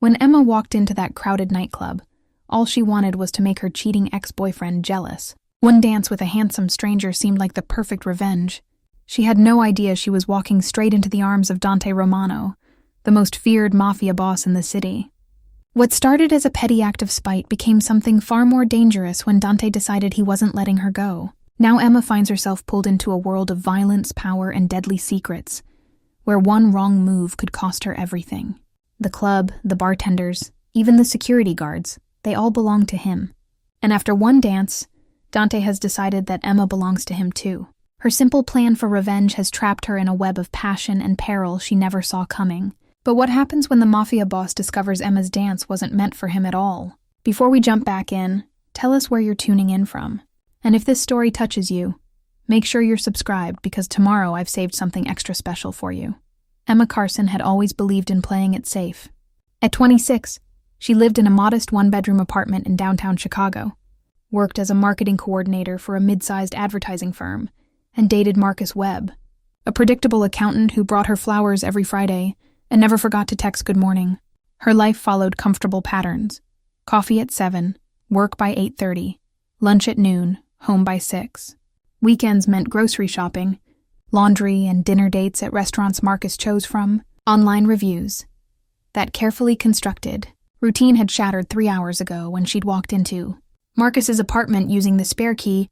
When Emma walked into that crowded nightclub, all she wanted was to make her cheating ex-boyfriend jealous. One dance with a handsome stranger seemed like the perfect revenge. She had no idea she was walking straight into the arms of Dante Romano, the most feared mafia boss in the city. What started as a petty act of spite became something far more dangerous when Dante decided he wasn't letting her go. Now Emma finds herself pulled into a world of violence, power, and deadly secrets, where one wrong move could cost her everything. The club, the bartenders, even the security guards, they all belong to him. And after one dance, Dante has decided that Emma belongs to him too. Her simple plan for revenge has trapped her in a web of passion and peril she never saw coming. But what happens when the mafia boss discovers Emma's dance wasn't meant for him at all? Before we jump back in, tell us where you're tuning in from. And if this story touches you, make sure you're subscribed because tomorrow I've saved something extra special for you. Emma Carson had always believed in playing it safe. At 26, she lived in a modest one-bedroom apartment in downtown Chicago, worked as a marketing coordinator for a mid-sized advertising firm, and dated Marcus Webb, a predictable accountant who brought her flowers every Friday and never forgot to text good morning. Her life followed comfortable patterns: coffee at 7, work by 8:30, lunch at noon, home by 6. Weekends meant grocery shopping, laundry and dinner dates at restaurants Marcus chose from, online reviews. That carefully constructed routine had shattered 3 hours ago when she'd walked into Marcus's apartment using the spare key.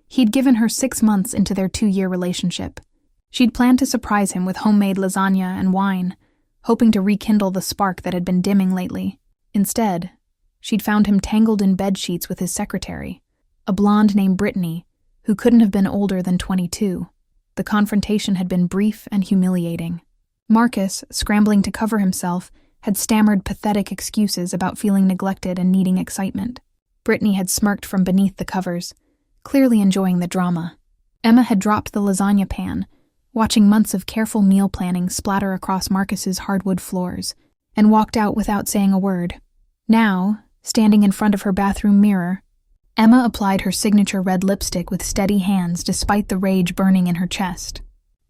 He'd given her 6 months into their 2-year relationship. She'd planned to surprise him with homemade lasagna and wine, hoping to rekindle the spark that had been dimming lately. Instead, she'd found him tangled in bed sheets with his secretary, a blonde named Brittany, who couldn't have been older than 22. The confrontation had been brief and humiliating. Marcus, scrambling to cover himself, had stammered pathetic excuses about feeling neglected and needing excitement. Brittany had smirked from beneath the covers, clearly enjoying the drama. Emma had dropped the lasagna pan, watching months of careful meal planning splatter across Marcus's hardwood floors, and walked out without saying a word. Now, standing in front of her bathroom mirror, Emma applied her signature red lipstick with steady hands despite the rage burning in her chest.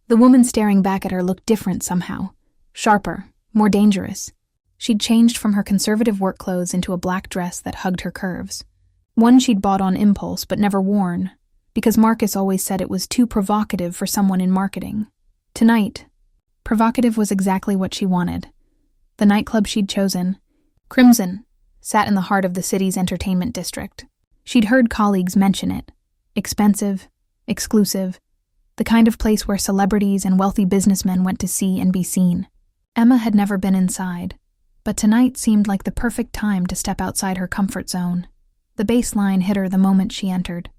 The woman staring back at her looked different somehow, sharper, more dangerous. She'd changed from her conservative work clothes into a black dress that hugged her curves. One she'd bought on impulse but never worn, because Marcus always said it was too provocative for someone in marketing. Tonight, provocative was exactly what she wanted. The nightclub she'd chosen, Crimson, sat in the heart of the city's entertainment district. She'd heard colleagues mention it. Expensive, exclusive, the kind of place where celebrities and wealthy businessmen went to see and be seen. Emma had never been inside, but tonight seemed like the perfect time to step outside her comfort zone. The bass line hit her the moment she entered,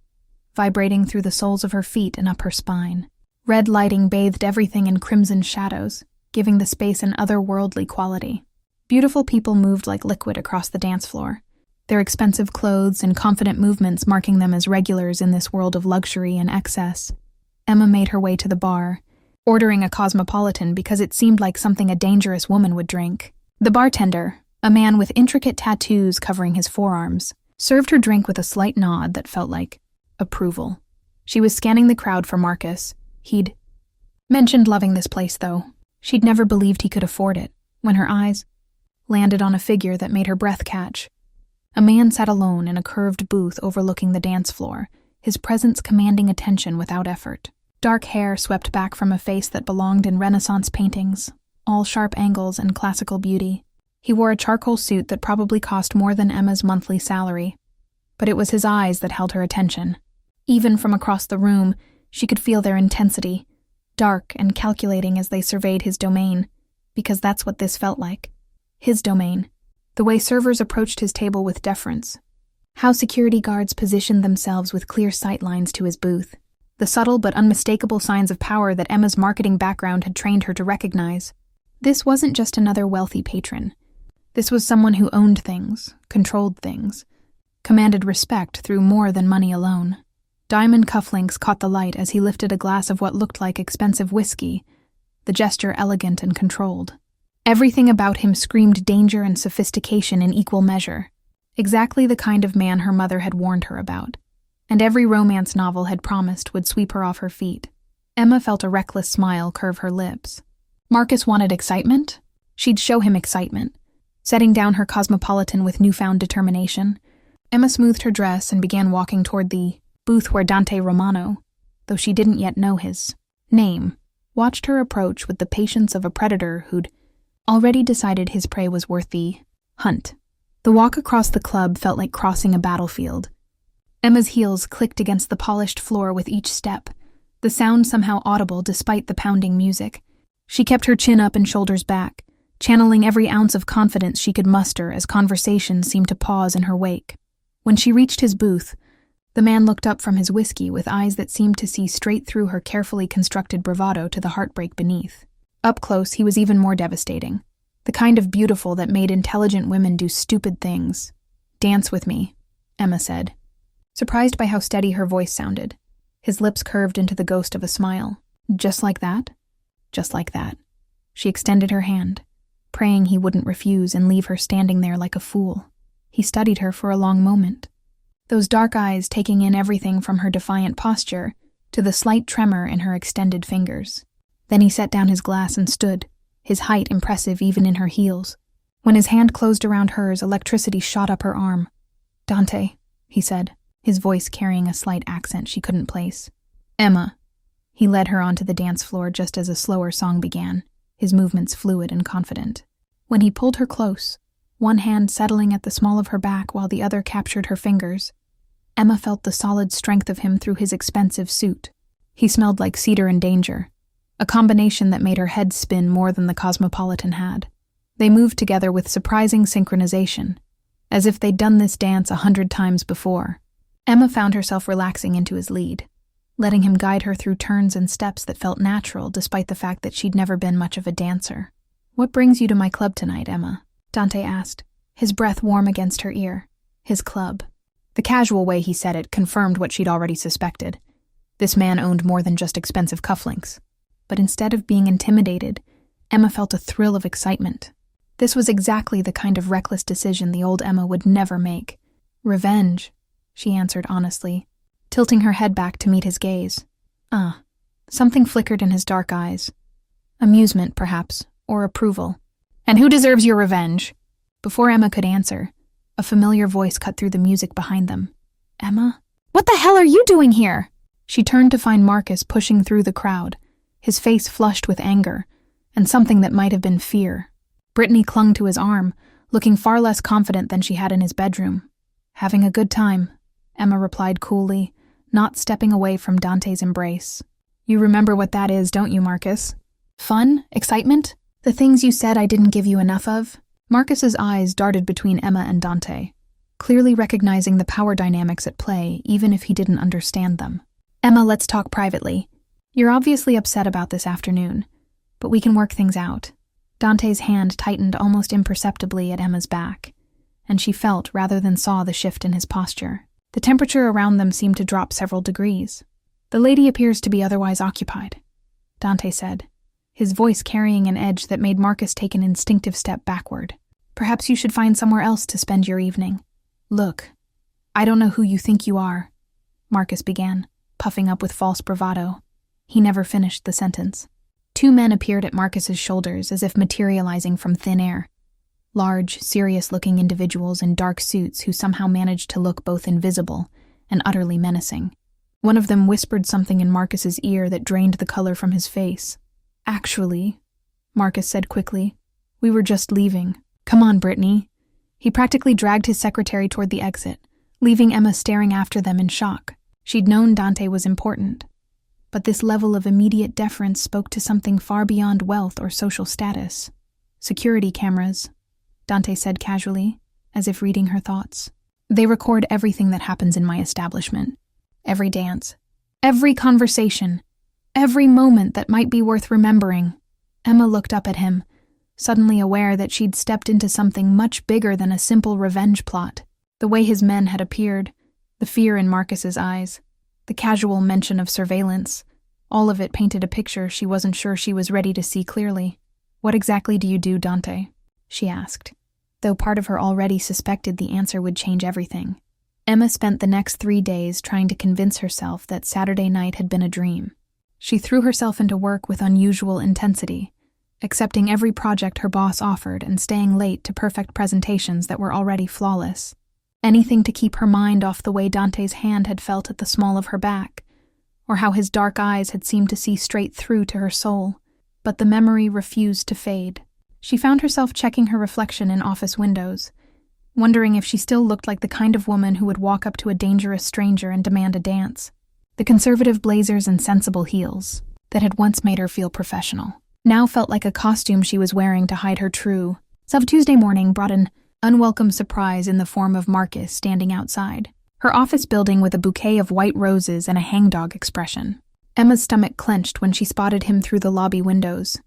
vibrating through the soles of her feet and up her spine. Red lighting bathed everything in crimson shadows, giving the space an otherworldly quality. Beautiful people moved like liquid across the dance floor, their expensive clothes and confident movements marking them as regulars in this world of luxury and excess. Emma made her way to the bar, ordering a cosmopolitan because it seemed like something a dangerous woman would drink. The bartender, a man with intricate tattoos covering his forearms, served her drink with a slight nod that felt like approval. She was scanning the crowd for Marcus. He'd mentioned loving this place, though. She'd never believed he could afford it, when her eyes landed on a figure that made her breath catch. A man sat alone in a curved booth overlooking the dance floor, his presence commanding attention without effort. Dark hair swept back from a face that belonged in Renaissance paintings, all sharp angles and classical beauty. He wore a charcoal suit that probably cost more than Emma's monthly salary, but it was his eyes that held her attention. Even from across the room, she could feel their intensity, dark and calculating as they surveyed his domain, because that's what this felt like. His domain. The way servers approached his table with deference. How security guards positioned themselves with clear sightlines to his booth. The subtle but unmistakable signs of power that Emma's marketing background had trained her to recognize. This wasn't just another wealthy patron. This was someone who owned things, controlled things, commanded respect through more than money alone. Diamond cufflinks caught the light as he lifted a glass of what looked like expensive whiskey, the gesture elegant and controlled. Everything about him screamed danger and sophistication in equal measure, exactly the kind of man her mother had warned her about, and every romance novel had promised would sweep her off her feet. Emma felt a reckless smile curve her lips. Marcus wanted excitement? She'd show him excitement. setting down her cosmopolitan with newfound determination. Emma smoothed her dress and began walking toward the booth where Dante Romano, though she didn't yet know his name, watched her approach with the patience of a predator who'd already decided his prey was worth the hunt. The walk across the club felt like crossing a battlefield. Emma's heels clicked against the polished floor with each step, the sound somehow audible despite the pounding music. She kept her chin up and shoulders back, channeling every ounce of confidence she could muster as conversation seemed to pause in her wake. When she reached his booth, the man looked up from his whiskey with eyes that seemed to see straight through her carefully constructed bravado to the heartbreak beneath. Up close, he was even more devastating. The kind of beautiful that made intelligent women do stupid things. "Dance with me," Emma said, surprised by how steady her voice sounded. His lips curved into the ghost of a smile. "Just like that?" "Just like that." She extended her hand, praying he wouldn't refuse and leave her standing there like a fool. He studied her for a long moment, those dark eyes taking in everything from her defiant posture to the slight tremor in her extended fingers. Then he set down his glass and stood, his height impressive even in her heels. When his hand closed around hers, electricity shot up her arm. "Dante," he said, his voice carrying a slight accent she couldn't place. "Emma." He led her onto the dance floor just as a slower song began, his movements fluid and confident. When he pulled her close, one hand settling at the small of her back while the other captured her fingers, Emma felt the solid strength of him through his expensive suit. He smelled like cedar and danger, a combination that made her head spin more than the cosmopolitan had. They moved together with surprising synchronization, as if they'd done this dance 100 times before. Emma found herself relaxing into his lead, letting him guide her through turns and steps that felt natural despite the fact that she'd never been much of a dancer. "What brings you to my club tonight, Emma?" Dante asked, his breath warm against her ear. His club. The casual way he said it confirmed what she'd already suspected. This man owned more than just expensive cufflinks. But instead of being intimidated, Emma felt a thrill of excitement. This was exactly the kind of reckless decision the old Emma would never make. "Revenge," she answered honestly, tilting her head back to meet his gaze. Something flickered in his dark eyes. Amusement, perhaps, or approval. "And who deserves your revenge?" Before Emma could answer, a familiar voice cut through the music behind them. "Emma? What the hell are you doing here?" She turned to find Marcus pushing through the crowd, his face flushed with anger, and something that might have been fear. Brittany clung to his arm, looking far less confident than she had in his bedroom. "Having a good time," Emma replied coolly, not stepping away from Dante's embrace. "You remember what that is, don't you, Marcus? Fun? Excitement? The things you said I didn't give you enough of?" Marcus's eyes darted between Emma and Dante, clearly recognizing the power dynamics at play even if he didn't understand them. "Emma, let's talk privately. You're obviously upset about this afternoon, but we can work things out." Dante's hand tightened almost imperceptibly at Emma's back, and she felt rather than saw the shift in his posture. The temperature around them seemed to drop several degrees. "The lady appears to be otherwise occupied," Dante said, his voice carrying an edge that made Marcus take an instinctive step backward. "Perhaps you should find somewhere else to spend your evening." "Look, I don't know who you think you are," Marcus began, puffing up with false bravado. He never finished the sentence. Two men appeared at Marcus's shoulders as if materializing from thin air. Large, serious-looking individuals in dark suits who somehow managed to look both invisible and utterly menacing. One of them whispered something in Marcus's ear that drained the color from his face. "Actually," Marcus said quickly, "we were just leaving. Come on, Brittany." He practically dragged his secretary toward the exit, leaving Emma staring after them in shock. She'd known Dante was important, but this level of immediate deference spoke to something far beyond wealth or social status. "Security cameras," Dante said casually, as if reading her thoughts. "They record everything that happens in my establishment. Every dance, every conversation, every moment that might be worth remembering." Emma looked up at him, suddenly aware that she'd stepped into something much bigger than a simple revenge plot. The way his men had appeared, the fear in Marcus's eyes, the casual mention of surveillance, all of it painted a picture she wasn't sure she was ready to see clearly. "What exactly do you do, Dante?" she asked, though part of her already suspected the answer would change everything. Emma spent the next 3 days trying to convince herself that Saturday night had been a dream. She threw herself into work with unusual intensity, accepting every project her boss offered and staying late to perfect presentations that were already flawless. Anything to keep her mind off the way Dante's hand had felt at the small of her back, or how his dark eyes had seemed to see straight through to her soul. But the memory refused to fade. She found herself checking her reflection in office windows, wondering if she still looked like the kind of woman who would walk up to a dangerous stranger and demand a dance. The conservative blazers and sensible heels that had once made her feel professional now felt like a costume she was wearing to hide her true self. Tuesday morning brought an unwelcome surprise in the form of Marcus standing outside, her office building with a bouquet of white roses and a hangdog expression. Emma's stomach clenched when she spotted him through the lobby windows,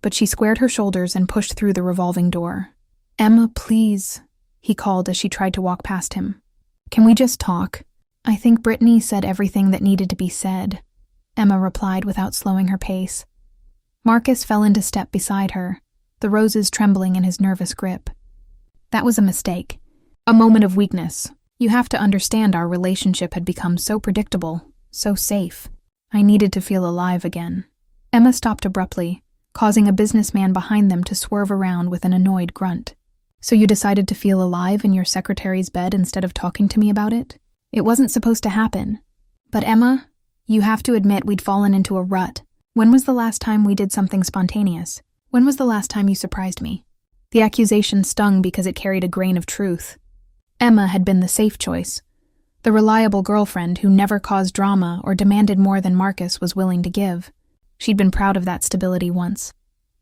but she squared her shoulders and pushed through the revolving door. "Emma, please," he called as she tried to walk past him. "Can we just talk?" "I think Brittany said everything that needed to be said," Emma replied without slowing her pace. Marcus fell into step beside her, the roses trembling in his nervous grip. "That was a mistake. A moment of weakness. You have to understand our relationship had become so predictable, so safe. I needed to feel alive again." Emma stopped abruptly, causing a businessman behind them to swerve around with an annoyed grunt. "So you decided to feel alive in your secretary's bed instead of talking to me about it? It wasn't supposed to happen." "But Emma, you have to admit we'd fallen into a rut. When was the last time we did something spontaneous? When was the last time you surprised me?" The accusation stung because it carried a grain of truth. Emma had been the safe choice, the reliable girlfriend who never caused drama or demanded more than Marcus was willing to give. She'd been proud of that stability once,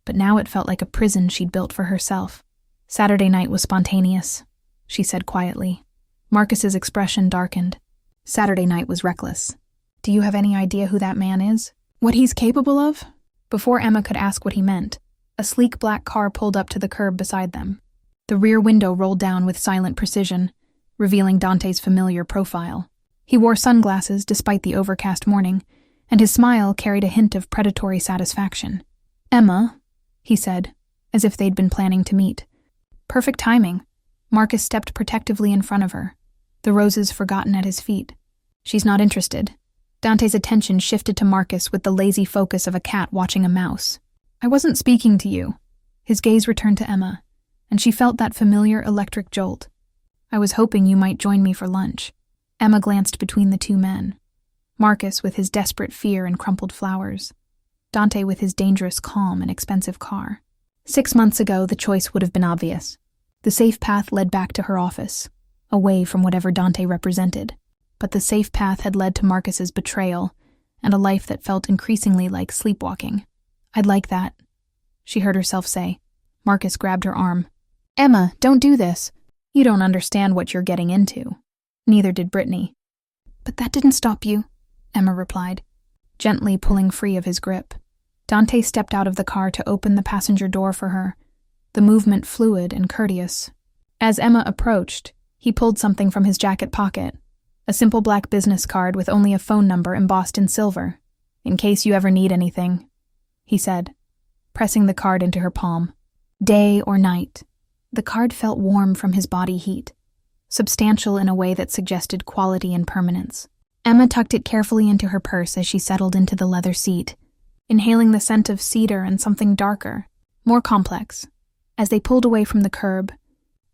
but now it felt like a prison she'd built for herself. "Saturday night was spontaneous," she said quietly. Marcus's expression darkened. "Saturday night was reckless. Do you have any idea who that man is? What he's capable of?" Before Emma could ask what he meant, a sleek black car pulled up to the curb beside them. The rear window rolled down with silent precision, revealing Dante's familiar profile. He wore sunglasses despite the overcast morning, and his smile carried a hint of predatory satisfaction. "Emma," he said, as if they'd been planning to meet. Perfect timing. Marcus stepped protectively in front of her, the roses forgotten at his feet. "She's not interested." Dante's attention shifted to Marcus with the lazy focus of a cat watching a mouse. "I wasn't speaking to you." His gaze returned to Emma, and she felt that familiar electric jolt. "I was hoping you might join me for lunch." Emma glanced between the two men. Marcus with his desperate fear and crumpled flowers. Dante with his dangerous calm and expensive car. 6 months ago, the choice would have been obvious. The safe path led back to her office, away from whatever Dante represented. But the safe path had led to Marcus's betrayal and a life that felt increasingly like sleepwalking. "I'd like that," she heard herself say. Marcus grabbed her arm. "Emma, don't do this. You don't understand what you're getting into." Neither did Brittany. "But that didn't stop you," Emma replied, gently pulling free of his grip. Dante stepped out of the car to open the passenger door for her, the movement fluid and courteous. As Emma approached, he pulled something from his jacket pocket, a simple black business card with only a phone number embossed in silver. "In case you ever need anything," he said, pressing the card into her palm. "Day or night." The card felt warm from his body heat, substantial in a way that suggested quality and permanence. Emma tucked it carefully into her purse as she settled into the leather seat, inhaling the scent of cedar and something darker, more complex. As they pulled away from the curb,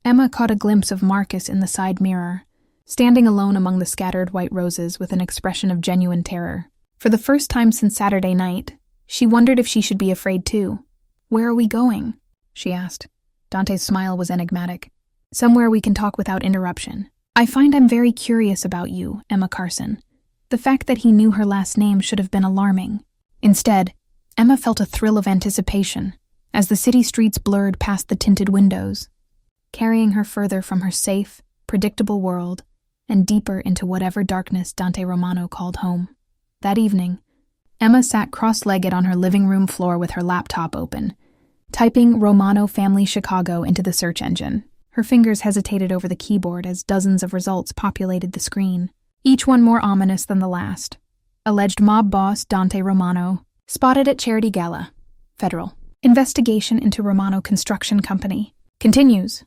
Emma caught a glimpse of Marcus in the side mirror, standing alone among the scattered white roses with an expression of genuine terror. For the first time since Saturday night, she wondered if she should be afraid too. "Where are we going?" she asked. Dante's smile was enigmatic. "Somewhere we can talk without interruption. I find I'm very curious about you, Emma Carson." The fact that he knew her last name should have been alarming. Instead, Emma felt a thrill of anticipation as the city streets blurred past the tinted windows, carrying her further from her safe, predictable world and deeper into whatever darkness Dante Romano called home. That evening, Emma sat cross-legged on her living room floor with her laptop open, typing Romano Family Chicago into the search engine. Her fingers hesitated over the keyboard as dozens of results populated the screen, each one more ominous than the last. Alleged mob boss Dante Romano, spotted at charity gala. Federal. Investigation into Romano Construction Company. Continues.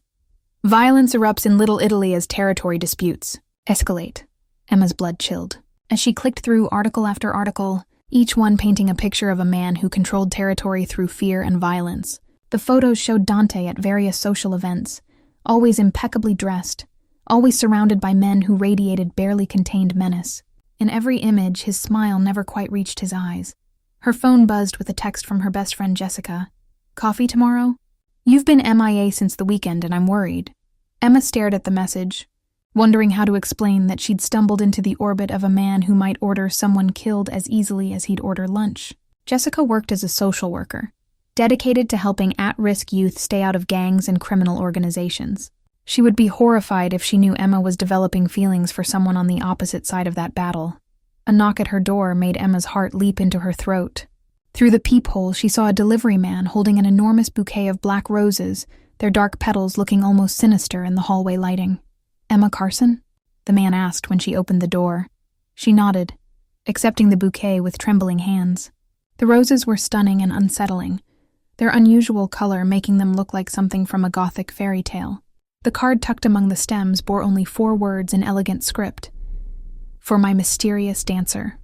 Violence erupts in Little Italy as territory disputes escalate. Emma's blood chilled. As she clicked through article after article, each one painting a picture of a man who controlled territory through fear and violence. The photos showed Dante at various social events, always impeccably dressed, always surrounded by men who radiated barely contained menace. In every image, his smile never quite reached his eyes. Her phone buzzed with a text from her best friend Jessica. "Coffee tomorrow? You've been MIA since the weekend and I'm worried." Emma stared at the message, wondering how to explain that she'd stumbled into the orbit of a man who might order someone killed as easily as he'd order lunch. Jessica worked as a social worker, dedicated to helping at-risk youth stay out of gangs and criminal organizations. She would be horrified if she knew Emma was developing feelings for someone on the opposite side of that battle. A knock at her door made Emma's heart leap into her throat. Through the peephole, she saw a delivery man holding an enormous bouquet of black roses, their dark petals looking almost sinister in the hallway lighting. "Emma Carson?" the man asked when she opened the door. She nodded, accepting the bouquet with trembling hands. The roses were stunning and unsettling, their unusual color making them look like something from a Gothic fairy tale. The card tucked among the stems bore only 4 words in elegant script. "For my mysterious dancer."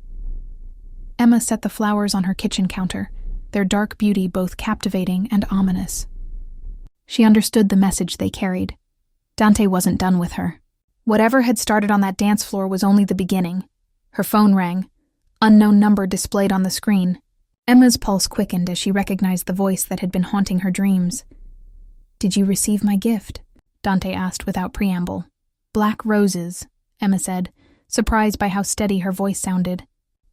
Emma set the flowers on her kitchen counter, their dark beauty both captivating and ominous. She understood the message they carried. Dante wasn't done with her. Whatever had started on that dance floor was only the beginning. Her phone rang, unknown number displayed on the screen. Emma's pulse quickened as she recognized the voice that had been haunting her dreams. "Did you receive my gift?" Dante asked without preamble. "Black roses," Emma said, surprised by how steady her voice sounded.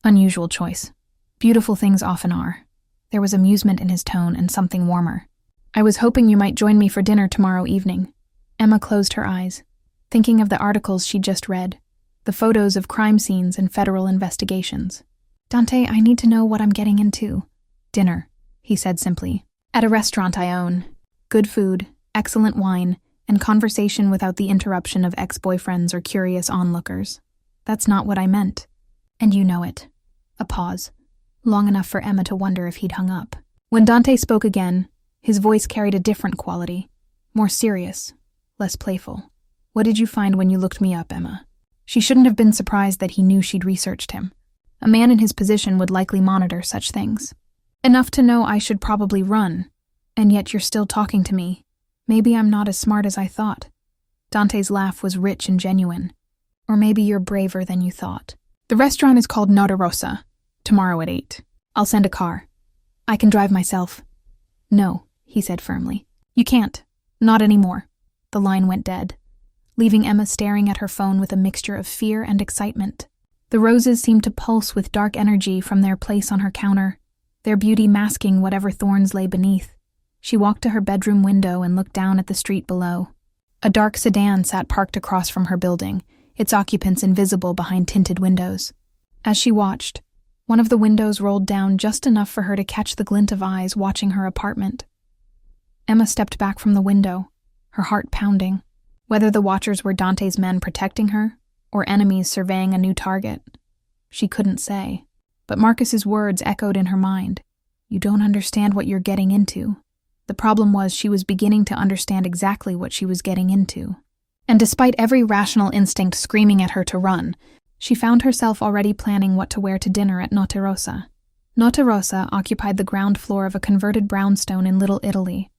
Unusual choice. Beautiful things often are. There was amusement in his tone and something warmer. "I was hoping you might join me for dinner tomorrow evening." Emma closed her eyes, thinking of the articles she'd just read, the photos of crime scenes and federal investigations. "Dante, I need to know what I'm getting into." "Dinner," he said simply. "At a restaurant I own. Good food, excellent wine, and conversation without the interruption of ex-boyfriends or curious onlookers." "That's not what I meant. And you know it." A pause, long enough for Emma to wonder if he'd hung up. When Dante spoke again, his voice carried a different quality, more serious, less playful. "What did you find when you looked me up, Emma?" She shouldn't have been surprised that he knew she'd researched him. A man in his position would likely monitor such things. "Enough to know I should probably run, and yet you're still talking to me. Maybe I'm not as smart as I thought." Dante's laugh was rich and genuine. "Or maybe you're braver than you thought. The restaurant is called Nota Rosa, tomorrow at 8. I'll send a car. I can drive myself." "No," he said firmly. "You can't. Not anymore." The line went dead, leaving Emma staring at her phone with a mixture of fear and excitement. The roses seemed to pulse with dark energy from their place on her counter, their beauty masking whatever thorns lay beneath. She walked to her bedroom window and looked down at the street below. A dark sedan sat parked across from her building, its occupants invisible behind tinted windows. As she watched, one of the windows rolled down just enough for her to catch the glint of eyes watching her apartment. Emma stepped back from the window, her heart pounding. Whether the watchers were Dante's men protecting her, or enemies surveying a new target, she couldn't say. But Marcus's words echoed in her mind. "You don't understand what you're getting into." The problem was she was beginning to understand exactly what she was getting into. And despite every rational instinct screaming at her to run, she found herself already planning what to wear to dinner at Nota Rosa. Nota Rosa occupied the ground floor of a converted brownstone in Little Italy,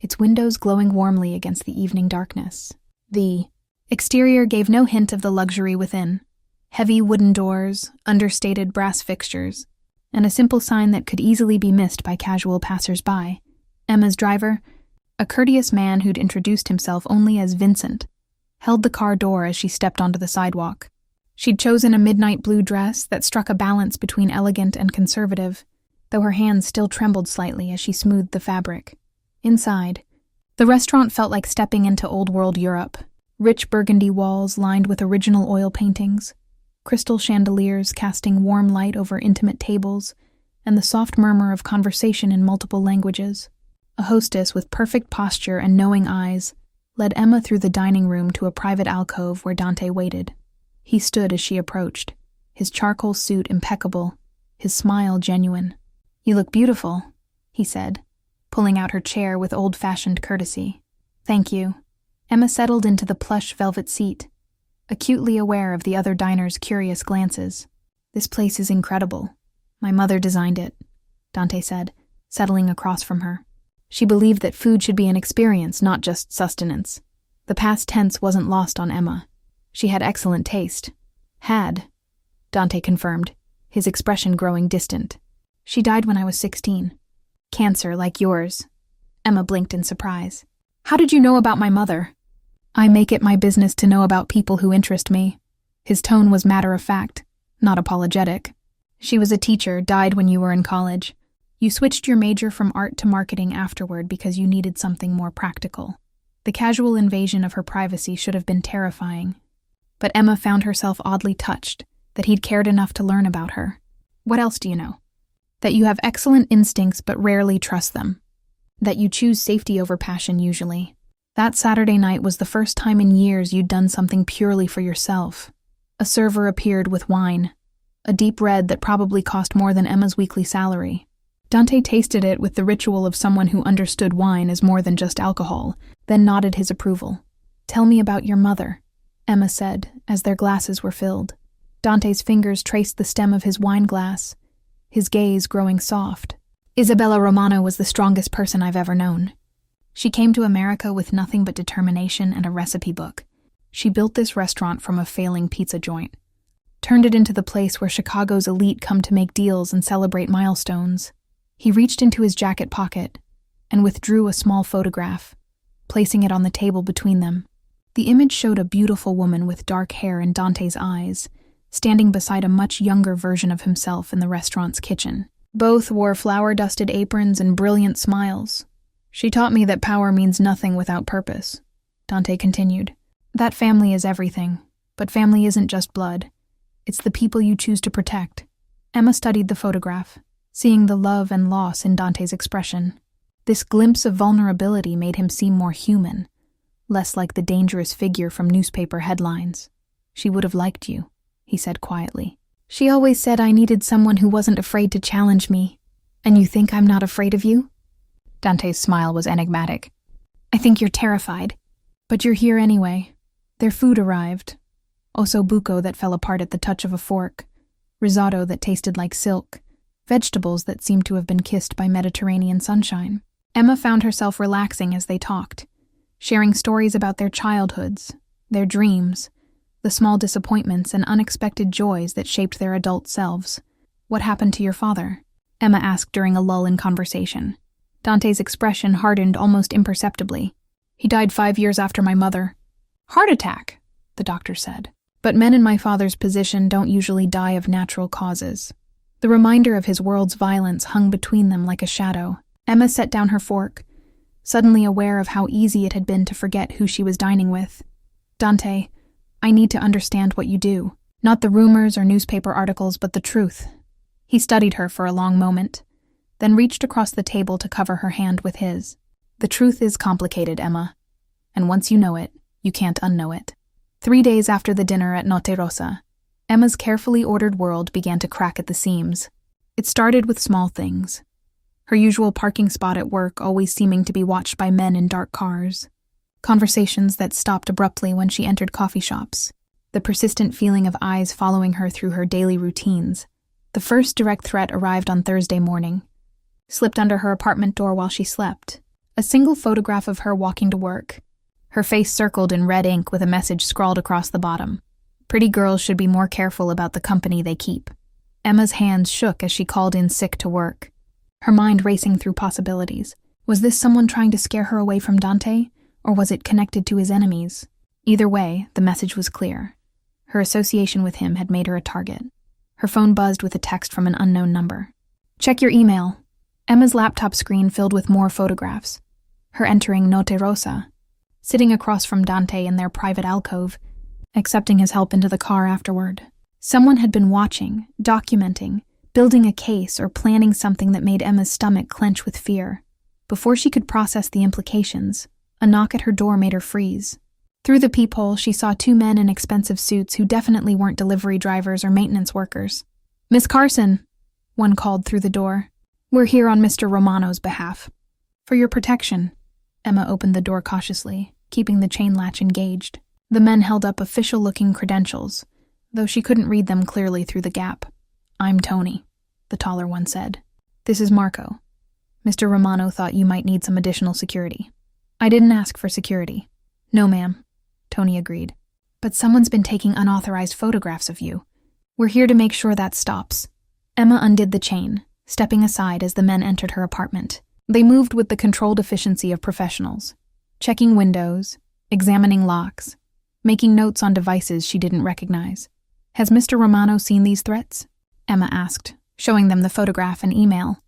its windows glowing warmly against the evening darkness. The exterior gave no hint of the luxury within. Heavy wooden doors, understated brass fixtures, and a simple sign that could easily be missed by casual passers-by. Emma's driver, a courteous man who'd introduced himself only as Vincent, held the car door as she stepped onto the sidewalk. She'd chosen a midnight blue dress that struck a balance between elegant and conservative, though her hands still trembled slightly as she smoothed the fabric. Inside, the restaurant felt like stepping into old-world Europe. Rich burgundy walls lined with original oil paintings, crystal chandeliers casting warm light over intimate tables, and the soft murmur of conversation in multiple languages. A hostess with perfect posture and knowing eyes led Emma through the dining room to a private alcove where Dante waited. He stood as she approached, his charcoal suit impeccable, his smile genuine. "You look beautiful," he said, pulling out her chair with old-fashioned courtesy. "Thank you." Emma settled into the plush velvet seat, acutely aware of the other diners' curious glances. "This place is incredible," My mother designed it, Dante said, settling across from her. She believed that food should be an experience, not just sustenance. The past tense wasn't lost on Emma. She had excellent taste. Had, Dante confirmed, his expression growing distant. She died when I was 16. Cancer, like yours. Emma blinked in surprise. How did you know about my mother? I make it my business to know about people who interest me. His tone was matter-of-fact, not apologetic. She was a teacher, died when you were in college. You switched your major from art to marketing afterward because you needed something more practical. The casual invasion of her privacy should have been terrifying. But Emma found herself oddly touched that he'd cared enough to learn about her. What else do you know? That you have excellent instincts but rarely trust them. That you choose safety over passion usually. That Saturday night was the first time in years you'd done something purely for yourself. A server appeared with wine, a deep red that probably cost more than Emma's weekly salary. Dante tasted it with the ritual of someone who understood wine as more than just alcohol, then nodded his approval. Tell me about your mother, Emma said, as their glasses were filled. Dante's fingers traced the stem of his wine glass, his gaze growing soft. Isabella Romano was the strongest person I've ever known. She came to America with nothing but determination and a recipe book. She built this restaurant from a failing pizza joint, turned it into the place where Chicago's elite come to make deals and celebrate milestones. He reached into his jacket pocket and withdrew a small photograph, placing it on the table between them. The image showed a beautiful woman with dark hair and Dante's eyes, standing beside a much younger version of himself in the restaurant's kitchen. Both wore flower-dusted aprons and brilliant smiles. She taught me that power means nothing without purpose, Dante continued. That family is everything, but family isn't just blood. It's the people you choose to protect. Emma studied the photograph, seeing the love and loss in Dante's expression. This glimpse of vulnerability made him seem more human, less like the dangerous figure from newspaper headlines. She would have liked you, he said quietly. She always said I needed someone who wasn't afraid to challenge me. And you think I'm not afraid of you? Dante's smile was enigmatic. I think you're terrified. But you're here anyway. Their food arrived. Osso buco that fell apart at the touch of a fork. Risotto that tasted like silk. Vegetables that seemed to have been kissed by Mediterranean sunshine. Emma found herself relaxing as they talked, sharing stories about their childhoods, their dreams, the small disappointments and unexpected joys that shaped their adult selves. What happened to your father? Emma asked during a lull in conversation. Dante's expression hardened almost imperceptibly. He died 5 years after my mother. Heart attack, the doctor said. But men in my father's position don't usually die of natural causes. The reminder of his world's violence hung between them like a shadow. Emma set down her fork, suddenly aware of how easy it had been to forget who she was dining with. Dante, I need to understand what you do. Not the rumors or newspaper articles, but the truth. He studied her for a long moment, then reached across the table to cover her hand with his. The truth is complicated, Emma. And once you know it, you can't unknow it. 3 days after the dinner at Notte Rosa, Emma's carefully ordered world began to crack at the seams. It started with small things. Her usual parking spot at work always seeming to be watched by men in dark cars. Conversations that stopped abruptly when she entered coffee shops. The persistent feeling of eyes following her through her daily routines. The first direct threat arrived on Thursday morning. Slipped under her apartment door while she slept. A single photograph of her walking to work. Her face circled in red ink with a message scrawled across the bottom. Pretty girls should be more careful about the company they keep. Emma's hands shook as she called in sick to work, her mind racing through possibilities. Was this someone trying to scare her away from Dante, or was it connected to his enemies? Either way, the message was clear. Her association with him had made her a target. Her phone buzzed with a text from an unknown number. Check your email. Emma's laptop screen filled with more photographs. Her entering Notte Rosa, sitting across from Dante in their private alcove, accepting his help into the car afterward. Someone had been watching, documenting, building a case or planning something that made Emma's stomach clench with fear. Before she could process the implications, a knock at her door made her freeze. Through the peephole, she saw 2 men in expensive suits who definitely weren't delivery drivers or maintenance workers. Miss Carson, one called through the door. We're here on Mr. Romano's behalf. For your protection. Emma opened the door cautiously, keeping the chain latch engaged. The men held up official-looking credentials, though she couldn't read them clearly through the gap. I'm Tony. the taller one said. "This is Marco. Mr. Romano thought you might need some additional security." "I didn't ask for security." "No, ma'am," Tony agreed. "But someone's been taking unauthorized photographs of you. We're here to make sure that stops." Emma undid the chain, stepping aside as the men entered her apartment. They moved with the controlled efficiency of professionals, checking windows, examining locks, making notes on devices she didn't recognize. "Has Mr. Romano seen these threats?" Emma asked, showing them the photograph and email.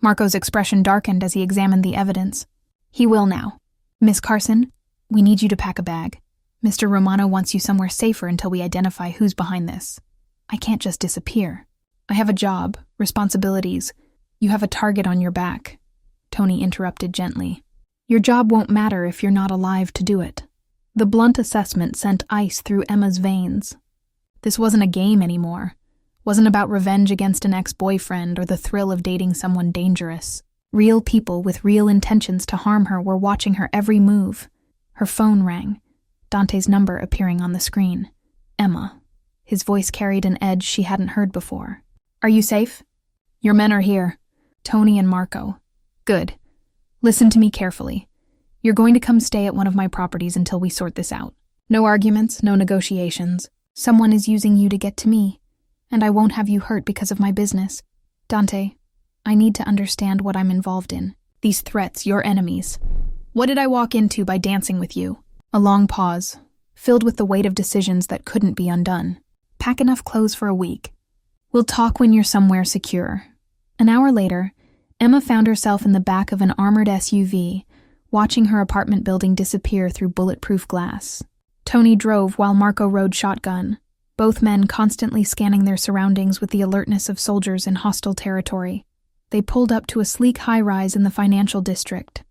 Marco's expression darkened as he examined the evidence. "He will now. Miss Carson, we need you to pack a bag. Mr. Romano wants you somewhere safer until we identify who's behind this. I can't just disappear. I have a job, responsibilities. You have a target on your back," Tony interrupted gently. "Your job won't matter if you're not alive to do it." The blunt assessment sent ice through Emma's veins. This wasn't a game anymore. Wasn't about revenge against an ex-boyfriend or the thrill of dating someone dangerous. Real people with real intentions to harm her were watching her every move. Her phone rang, Dante's number appearing on the screen. "Emma." His voice carried an edge she hadn't heard before. "Are you safe?" "Your men are here. Tony and Marco." "Good. Listen to me carefully. You're going to come stay at one of my properties until we sort this out. No arguments, no negotiations. Someone is using you to get to me, and I won't have you hurt because of my business. Dante, I need to understand what I'm involved in. These threats, your enemies. What did I walk into by dancing with you?" A long pause, filled with the weight of decisions that couldn't be undone. "Pack enough clothes for a week. We'll talk when you're somewhere secure." An hour later, Emma found herself in the back of an armored SUV, watching her apartment building disappear through bulletproof glass. Tony drove while Marco rode shotgun, both men constantly scanning their surroundings with the alertness of soldiers in hostile territory. They pulled up to a sleek high-rise in the financial district,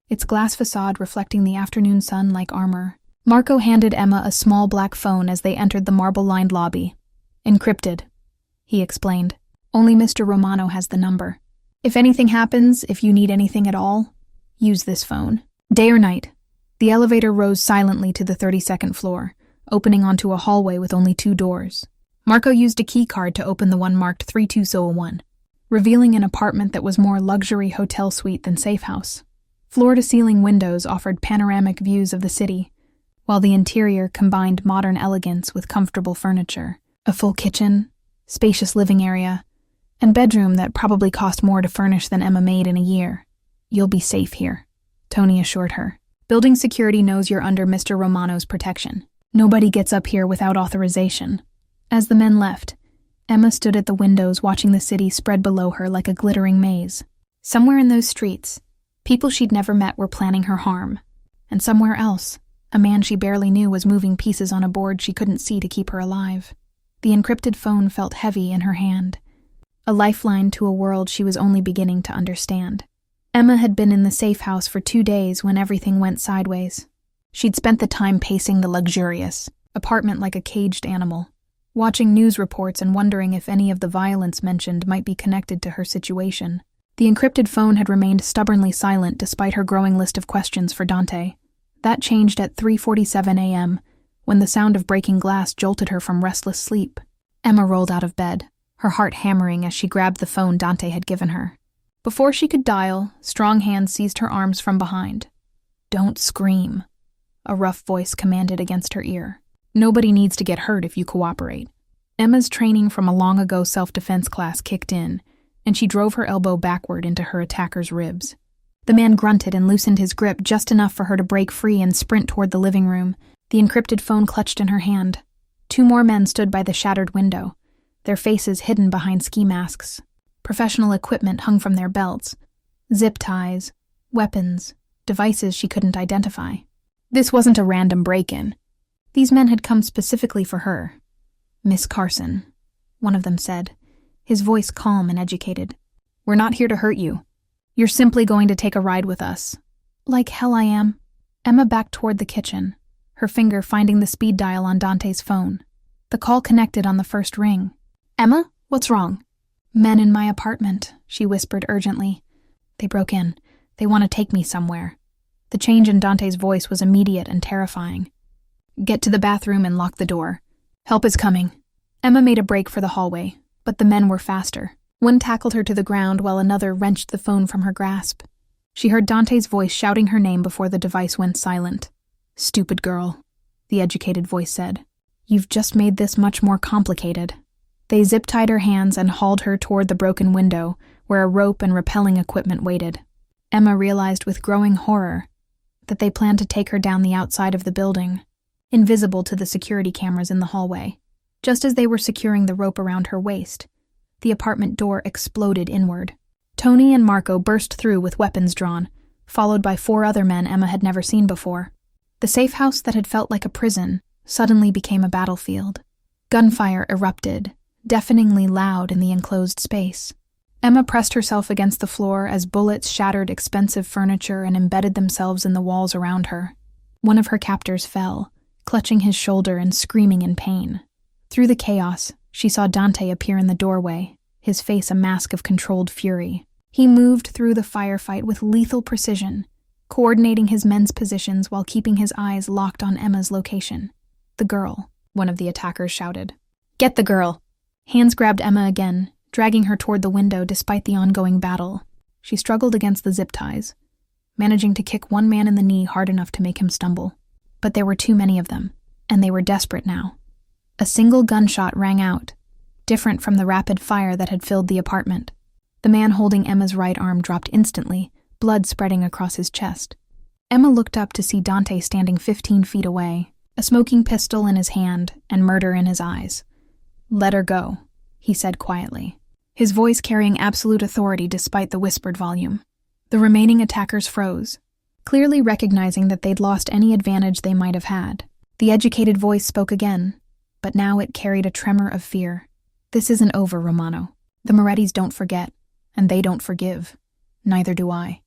its glass facade reflecting the afternoon sun like armor. Marco handed Emma a small black phone as they entered the marble-lined lobby. "Encrypted," he explained. "Only Mr. Romano has the number. If anything happens, if you need anything at all, use this phone." Day or night, the elevator rose silently to the 32nd floor, opening onto a hallway with only 2 doors. Marco used a key card to open the one marked 32001, revealing an apartment that was more luxury hotel suite than safe house. Floor-to-ceiling windows offered panoramic views of the city, while the interior combined modern elegance with comfortable furniture. A full kitchen, spacious living area, and bedroom that probably cost more to furnish than Emma made in a year. "You'll be safe here," Tony assured her. "Building security knows you're under Mr. Romano's protection. Nobody gets up here without authorization." As the men left, Emma stood at the windows watching the city spread below her like a glittering maze. Somewhere in those streets, people she'd never met were planning her harm. And somewhere else, a man she barely knew was moving pieces on a board she couldn't see to keep her alive. The encrypted phone felt heavy in her hand, a lifeline to a world she was only beginning to understand. Emma had been in the safe house for 2 days when everything went sideways. She'd spent the time pacing the luxurious apartment like a caged animal, watching news reports and wondering if any of the violence mentioned might be connected to her situation. The encrypted phone had remained stubbornly silent despite her growing list of questions for Dante. That changed at 3:47 a.m., when the sound of breaking glass jolted her from restless sleep. Emma rolled out of bed, her heart hammering as she grabbed the phone Dante had given her. Before she could dial, strong hands seized her arms from behind. "Don't scream," a rough voice commanded against her ear. "Nobody needs to get hurt if you cooperate." Emma's training from a long-ago self-defense class kicked in, and she drove her elbow backward into her attacker's ribs. The man grunted and loosened his grip just enough for her to break free and sprint toward the living room, the encrypted phone clutched in her hand. 2 more men stood by the shattered window, their faces hidden behind ski masks. Professional equipment hung from their belts, zip ties, weapons, devices she couldn't identify. This wasn't a random break-in. These men had come specifically for her. "Miss Carson," one of them said, his voice calm and educated. "We're not here to hurt you. You're simply going to take a ride with us." "Like hell I am." Emma backed toward the kitchen, her finger finding the speed dial on Dante's phone. The call connected on the first ring. "Emma, what's wrong?" "Men in my apartment," she whispered urgently. "They broke in. They want to take me somewhere." The change in Dante's voice was immediate and terrifying. "Get to the bathroom and lock the door. Help is coming." Emma made a break for the hallway, but the men were faster. One tackled her to the ground while another wrenched the phone from her grasp. She heard Dante's voice shouting her name before the device went silent. "Stupid girl," the educated voice said. "You've just made this much more complicated." They zip-tied her hands and hauled her toward the broken window, where a rope and rappelling equipment waited. Emma realized with growing horror that they planned to take her down the outside of the building, invisible to the security cameras in the hallway. Just as they were securing the rope around her waist, the apartment door exploded inward. Tony and Marco burst through with weapons drawn, followed by 4 other men Emma had never seen before. The safe house that had felt like a prison suddenly became a battlefield. Gunfire erupted, deafeningly loud in the enclosed space. Emma pressed herself against the floor as bullets shattered expensive furniture and embedded themselves in the walls around her. One of her captors fell, clutching his shoulder and screaming in pain. Through the chaos, she saw Dante appear in the doorway, his face a mask of controlled fury. He moved through the firefight with lethal precision, coordinating his men's positions while keeping his eyes locked on Emma's location. "The girl," one of the attackers shouted. "Get the girl!" Hands grabbed Emma again, dragging her toward the window despite the ongoing battle. She struggled against the zip ties, managing to kick one man in the knee hard enough to make him stumble. But there were too many of them, and they were desperate now. A single gunshot rang out, different from the rapid fire that had filled the apartment. The man holding Emma's right arm dropped instantly, blood spreading across his chest. Emma looked up to see Dante standing 15 feet away, a smoking pistol in his hand and murder in his eyes. "Let her go," he said quietly, his voice carrying absolute authority despite the whispered volume. The remaining attackers froze, clearly recognizing that they'd lost any advantage they might have had. The educated voice spoke again, but now it carried a tremor of fear. "This isn't over, Romano. The Morettis don't forget, and they don't forgive. Neither do I,"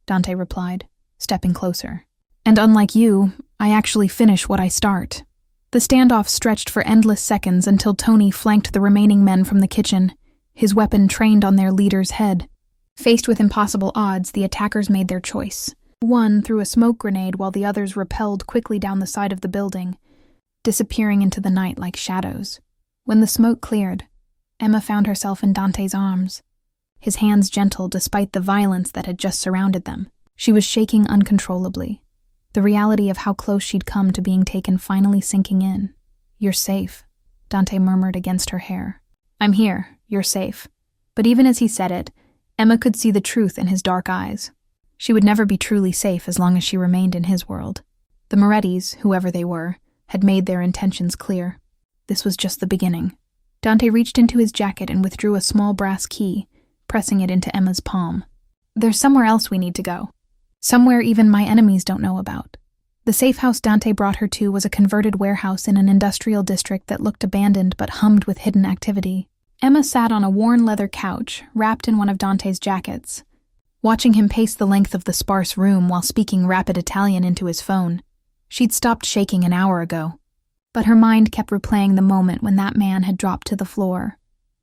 Dante replied, stepping closer. "And unlike you, I actually finish what I start." The standoff stretched for endless seconds until Tony flanked the remaining men from the kitchen, his weapon trained on their leader's head. Faced with impossible odds, the attackers made their choice. One threw a smoke grenade while the others rappelled quickly down the side of the building, disappearing into the night like shadows. When the smoke cleared, Emma found herself in Dante's arms, his hands gentle despite the violence that had just surrounded them. She was shaking uncontrollably, the reality of how close she'd come to being taken finally sinking in. "You're safe," Dante murmured against her hair. "I'm here, you're safe." But even as he said it, Emma could see the truth in his dark eyes. She would never be truly safe as long as she remained in his world. The Morettis, whoever they were, had made their intentions clear. This was just the beginning. Dante reached into his jacket and withdrew a small brass key, pressing it into Emma's palm. "There's somewhere else we need to go. Somewhere even my enemies don't know about." The safe house Dante brought her to was a converted warehouse in an industrial district that looked abandoned but hummed with hidden activity. Emma sat on a worn leather couch, wrapped in one of Dante's jackets, watching him pace the length of the sparse room while speaking rapid Italian into his phone. She'd stopped shaking an hour ago, but her mind kept replaying the moment when that man had dropped to the floor,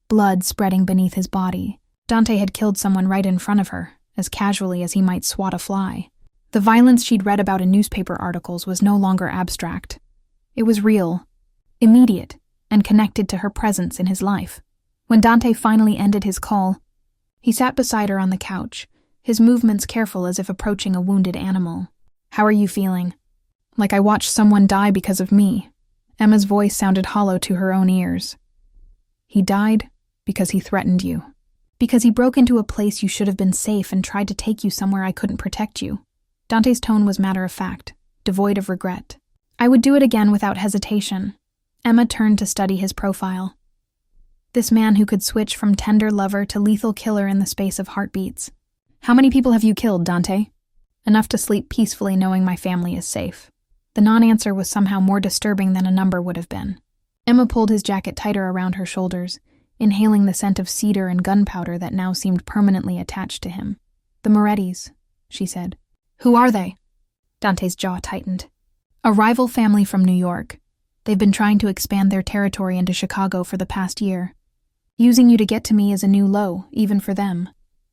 blood spreading beneath his body. Dante had killed someone right in front of her, as casually as he might swat a fly. The violence she'd read about in newspaper articles was no longer abstract. It was real, immediate, and connected to her presence in his life. When Dante finally ended his call, he sat beside her on the couch, his movements careful as if approaching a wounded animal. "How are you feeling?" "Like I watched someone die because of me." Emma's voice sounded hollow to her own ears. "He died because he threatened you. Because he broke into a place you should have been safe and tried to take you somewhere I couldn't protect you." Dante's tone was matter-of-fact, devoid of regret. "I would do it again without hesitation." Emma turned to study his profile. This man who could switch from tender lover to lethal killer in the space of heartbeats. "How many people have you killed, Dante?" "Enough to sleep peacefully knowing my family is safe." The non-answer was somehow more disturbing than a number would have been. Emma pulled his jacket tighter around her shoulders, inhaling the scent of cedar and gunpowder that now seemed permanently attached to him. "The Morettis," she said. "Who are they?" Dante's jaw tightened. "A rival family from New York. They've been trying to expand their territory into Chicago for the past year. Using you to get to me is a new low, even for them.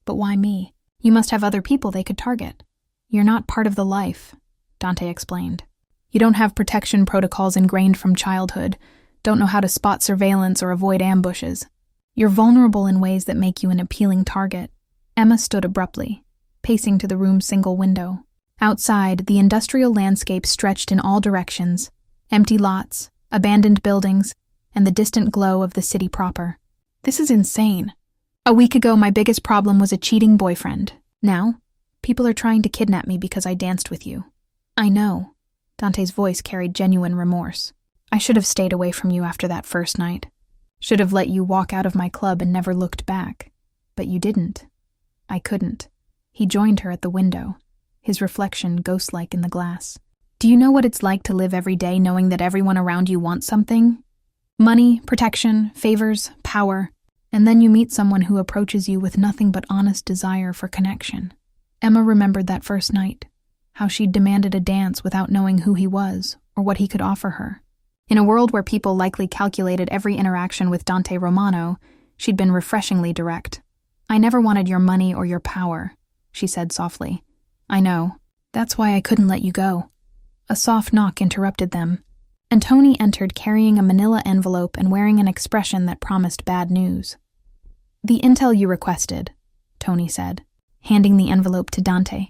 But why me? You must have other people they could target." "You're not part of the life," Dante explained. "You don't have protection protocols ingrained from childhood, don't know how to spot surveillance or avoid ambushes. You're vulnerable in ways that make you an appealing target. Emma stood abruptly, pacing to the room's single window. Outside, the industrial landscape stretched in all directions, empty lots, abandoned buildings, and the distant glow of the city proper. This is insane. A week ago, my biggest problem was a cheating boyfriend. Now, people are trying to kidnap me because I danced with you. I know. Dante's voice carried genuine remorse. I should have stayed away from you after that first night. Should have let you walk out of my club and never looked back. But you didn't. I couldn't. He joined her at the window, his reflection ghost-like in the glass. Do you know what it's like to live every day knowing that everyone around you wants something? Money, protection, favors, power. And then you meet someone who approaches you with nothing but honest desire for connection. Emma remembered that first night, how she'd demanded a dance without knowing who he was or what he could offer her. In a world where people likely calculated every interaction with Dante Romano, she'd been refreshingly direct. I never wanted your money or your power, she said softly. I know. That's why I couldn't let you go. A soft knock interrupted them, and Tony entered carrying a manila envelope and wearing an expression that promised bad news. The intel you requested, Tony said, handing the envelope to Dante.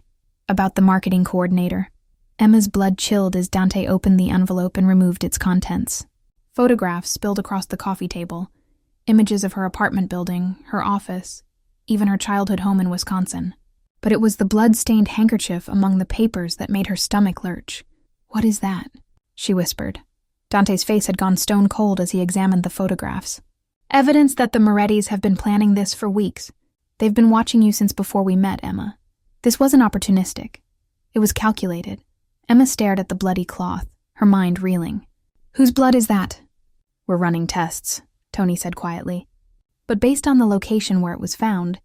About the marketing coordinator. Emma's blood chilled as Dante opened the envelope and removed its contents. Photographs spilled across the coffee table, images of her apartment building, her office, even her childhood home in Wisconsin. But it was the blood-stained handkerchief among the papers that made her stomach lurch. What is that? She whispered. Dante's face had gone stone cold as he examined the photographs. Evidence that the Morettis have been planning this for weeks. They've been watching you since before we met, Emma. This wasn't opportunistic. It was calculated. Emma stared at the bloody cloth, her mind reeling. Whose blood is that? We're running tests, Tony said quietly. But based on the location where it was found,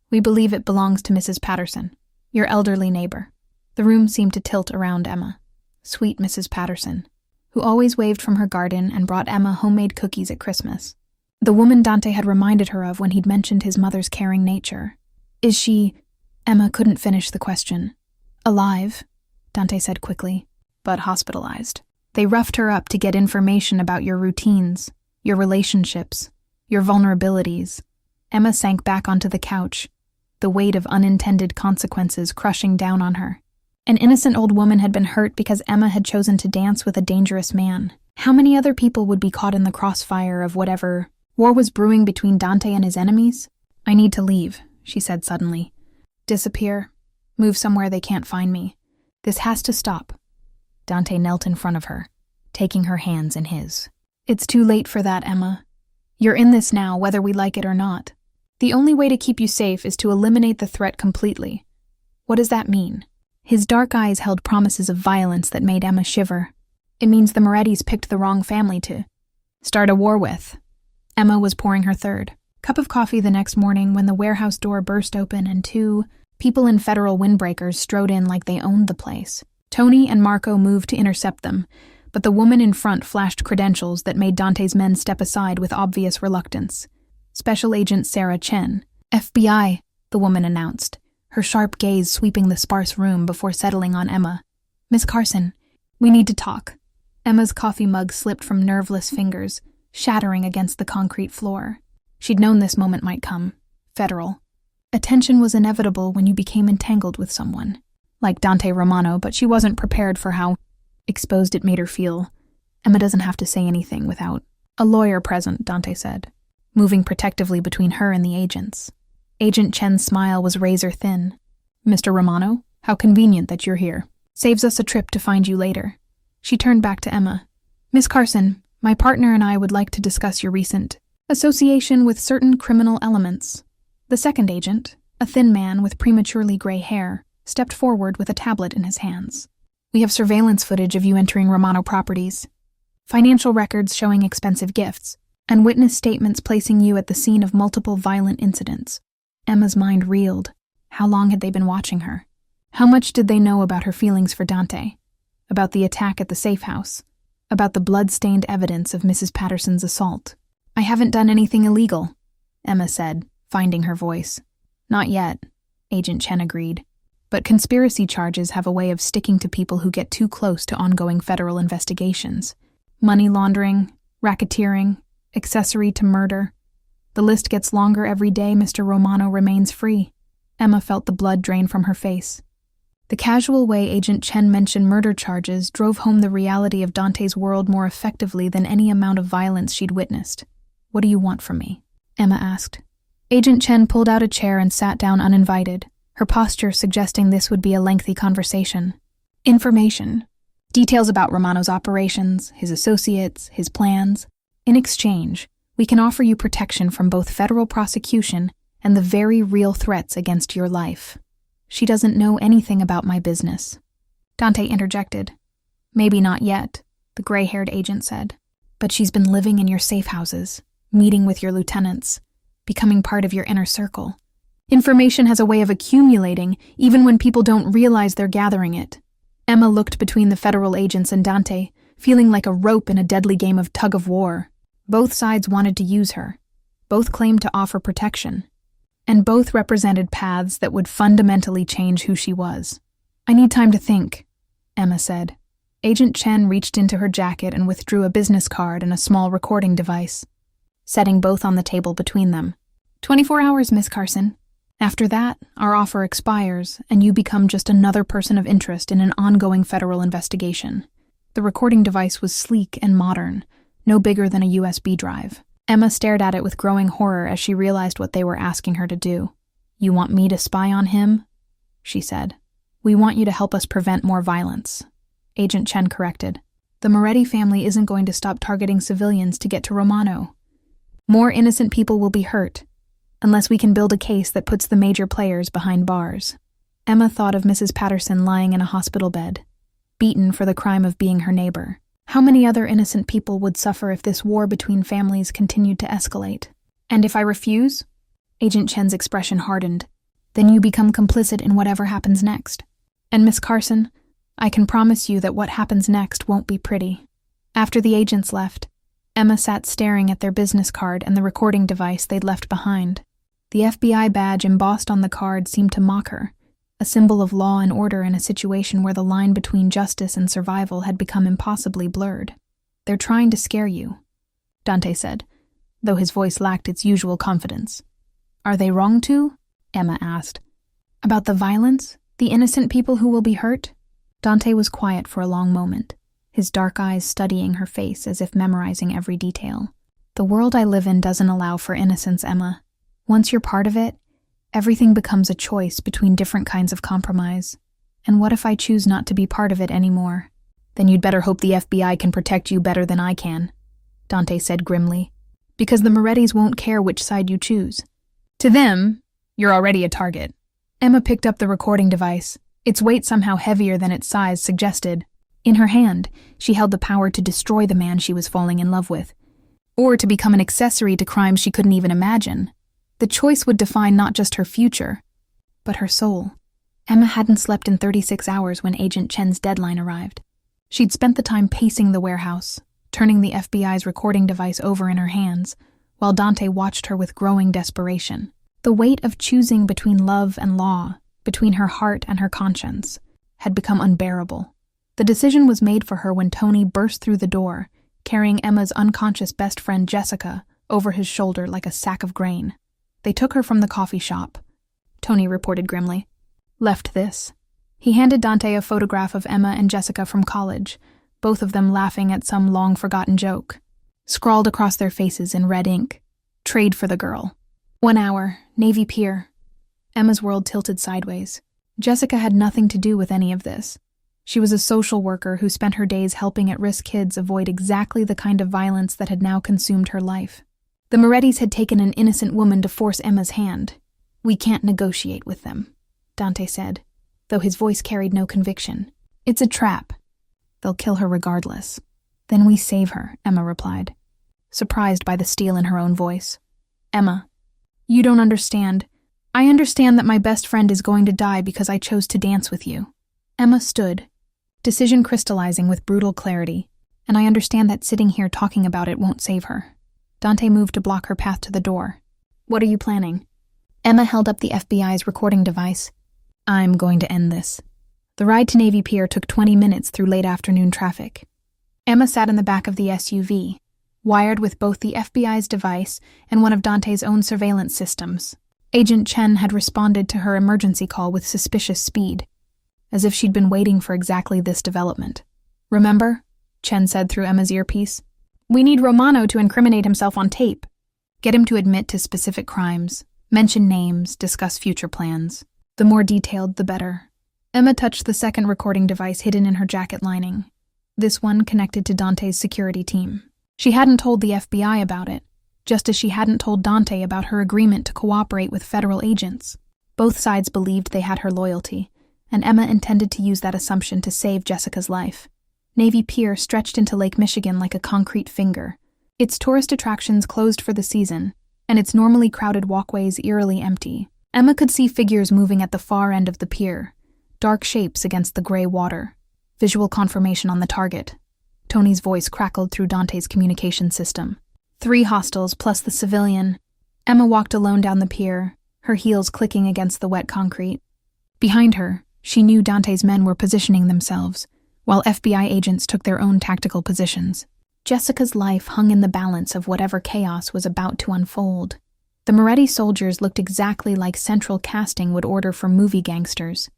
we believe it belongs to Mrs. Patterson, your elderly neighbor. The room seemed to tilt around Emma. Sweet Mrs. Patterson, who always waved from her garden and brought Emma homemade cookies at Christmas. The woman Dante had reminded her of when he'd mentioned his mother's caring nature. Is she... Emma couldn't finish the question. Alive, Dante said quickly, but hospitalized. They roughed her up to get information about your routines, your relationships, your vulnerabilities. Emma sank back onto the couch, the weight of unintended consequences crushing down on her. An innocent old woman had been hurt because Emma had chosen to dance with a dangerous man. How many other people would be caught in the crossfire of whatever war was brewing between Dante and his enemies? I need to leave, she said suddenly. Disappear. Move somewhere they can't find me. This has to stop. Dante knelt in front of her, taking her hands in his. It's too late for that, Emma. You're in this now, whether we like it or not. The only way to keep you safe is to eliminate the threat completely. What does that mean? His dark eyes held promises of violence that made Emma shiver. It means the Morettis picked the wrong family to start a war with. Emma was pouring her third cup of coffee the next morning when the warehouse door burst open and two people in federal windbreakers strode in like they owned the place. Tony and Marco moved to intercept them, but the woman in front flashed credentials that made Dante's men step aside with obvious reluctance. Special Agent Sarah Chen. FBI, the woman announced, her sharp gaze sweeping the sparse room before settling on Emma. Miss Carson, we need to talk. Emma's coffee mug slipped from nerveless fingers, shattering against the concrete floor. She'd known this moment might come. Federal. Attention was inevitable when you became entangled with someone. Like Dante Romano, but she wasn't prepared for how exposed it made her feel. Emma doesn't have to say anything without a lawyer present, Dante said, moving protectively between her and the agents. Agent Chen's smile was razor thin. Mr. Romano, how convenient that you're here. Saves us a trip to find you later. She turned back to Emma. Miss Carson, my partner and I would like to discuss your recent association with certain criminal elements. The second agent, a thin man with prematurely gray hair, stepped forward with a tablet in his hands. We have surveillance footage of you entering Romano properties, financial records showing expensive gifts, and witness statements placing you at the scene of multiple violent incidents. Emma's mind reeled. How long had they been watching her? How much did they know about her feelings for Dante? About the attack at the safe house? About the blood-stained evidence of Mrs. Patterson's assault? I haven't done anything illegal, Emma said, finding her voice. Not yet, Agent Chen agreed. But conspiracy charges have a way of sticking to people who get too close to ongoing federal investigations. Money laundering, racketeering, accessory to murder. The list gets longer every day Mr. Romano remains free. Emma felt the blood drain from her face. The casual way Agent Chen mentioned murder charges drove home the reality of Dante's world more effectively than any amount of violence she'd witnessed. "What do you want from me?" Emma asked. Agent Chen pulled out a chair and sat down uninvited, her posture suggesting this would be a lengthy conversation. "Information. Details about Romano's operations, his associates, his plans. In exchange, we can offer you protection from both federal prosecution and the very real threats against your life." "She doesn't know anything about my business," Dante interjected. "Maybe not yet," the gray-haired agent said. "But she's been living in your safe houses, meeting with your lieutenants, becoming part of your inner circle. Information has a way of accumulating, even when people don't realize they're gathering it." Emma looked between the federal agents and Dante, feeling like a rope in a deadly game of tug-of-war. Both sides wanted to use her. Both claimed to offer protection. And both represented paths that would fundamentally change who she was. "I need time to think," Emma said. Agent Chen reached into her jacket and withdrew a business card and a small recording device, setting both on the table between them. 24 hours, Miss Carson. After that, our offer expires, and you become just another person of interest in an ongoing federal investigation." The recording device was sleek and modern, no bigger than a USB drive. Emma stared at it with growing horror as she realized what they were asking her to do. "You want me to spy on him?" she said. "We want you to help us prevent more violence," Agent Chen corrected. "The Moretti family isn't going to stop targeting civilians to get to Romano. More innocent people will be hurt, unless we can build a case that puts the major players behind bars." Emma thought of Mrs. Patterson lying in a hospital bed, beaten for the crime of being her neighbor. How many other innocent people would suffer if this war between families continued to escalate? "And if I refuse?" Agent Chen's expression hardened. "Then you become complicit in whatever happens next. And Miss Carson, I can promise you that what happens next won't be pretty." After the agents left, Emma sat staring at their business card and the recording device they'd left behind. The FBI badge embossed on the card seemed to mock her, a symbol of law and order in a situation where the line between justice and survival had become impossibly blurred. "They're trying to scare you," Dante said, though his voice lacked its usual confidence. "Are they wrong to?" Emma asked. "About the violence? The innocent people who will be hurt?" Dante was quiet for a long moment, his dark eyes studying her face as if memorizing every detail. "The world I live in doesn't allow for innocence, Emma. Once you're part of it, everything becomes a choice between different kinds of compromise. And what if I choose not to be part of it anymore?" "Then you'd better hope the FBI can protect you better than I can," Dante said grimly. "Because the Morettis won't care which side you choose. To them, you're already a target." Emma picked up the recording device, its weight somehow heavier than its size suggested. In her hand, she held the power to destroy the man she was falling in love with, or to become an accessory to crimes she couldn't even imagine. The choice would define not just her future, but her soul. Emma hadn't slept in 36 hours when Agent Chen's deadline arrived. She'd spent the time pacing the warehouse, turning the FBI's recording device over in her hands, while Dante watched her with growing desperation. The weight of choosing between love and law, between her heart and her conscience, had become unbearable. The decision was made for her when Tony burst through the door, carrying Emma's unconscious best friend Jessica over his shoulder like a sack of grain. "They took her from the coffee shop," Tony reported grimly. "Left this." He handed Dante a photograph of Emma and Jessica from college, both of them laughing at some long-forgotten joke. Scrawled across their faces in red ink, "Trade for the girl. 1 hour, Navy Pier." Emma's world tilted sideways. Jessica had nothing to do with any of this. She was a social worker who spent her days helping at-risk kids avoid exactly the kind of violence that had now consumed her life. The Morettis had taken an innocent woman to force Emma's hand. "We can't negotiate with them," Dante said, though his voice carried no conviction. "It's a trap. They'll kill her regardless." "Then we save her," Emma replied, surprised by the steel in her own voice. "Emma, you don't understand. I understand that my best friend is going to die because I chose to dance with you." Emma stood, decision crystallizing with brutal clarity, "and I understand that sitting here talking about it won't save her." Dante moved to block her path to the door. "What are you planning?" Emma held up the FBI's recording device. "I'm going to end this." The ride to Navy Pier took 20 minutes through late afternoon traffic. Emma sat in the back of the SUV, wired with both the FBI's device and one of Dante's own surveillance systems. Agent Chen had responded to her emergency call with suspicious speed, as if she'd been waiting for exactly this development. "Remember?" Chen said through Emma's earpiece. "We need Romano to incriminate himself on tape. Get him to admit to specific crimes, mention names, discuss future plans. The more detailed, the better." Emma touched the second recording device hidden in her jacket lining. This one connected to Dante's security team. She hadn't told the FBI about it, just as she hadn't told Dante about her agreement to cooperate with federal agents. Both sides believed they had her loyalty, and Emma intended to use that assumption to save Jessica's life. Navy Pier stretched into Lake Michigan like a concrete finger. Its tourist attractions closed for the season, and its normally crowded walkways eerily empty. Emma could see figures moving at the far end of the pier, dark shapes against the gray water. Visual confirmation on the target. Tony's voice crackled through Dante's communication system. 3 hostiles plus the civilian. Emma walked alone down the pier, her heels clicking against the wet concrete. Behind her, she knew Dante's men were positioning themselves, while FBI agents took their own tactical positions. Jessica's life hung in the balance of whatever chaos was about to unfold. The Moretti soldiers looked exactly like central casting would order for movie gangsters.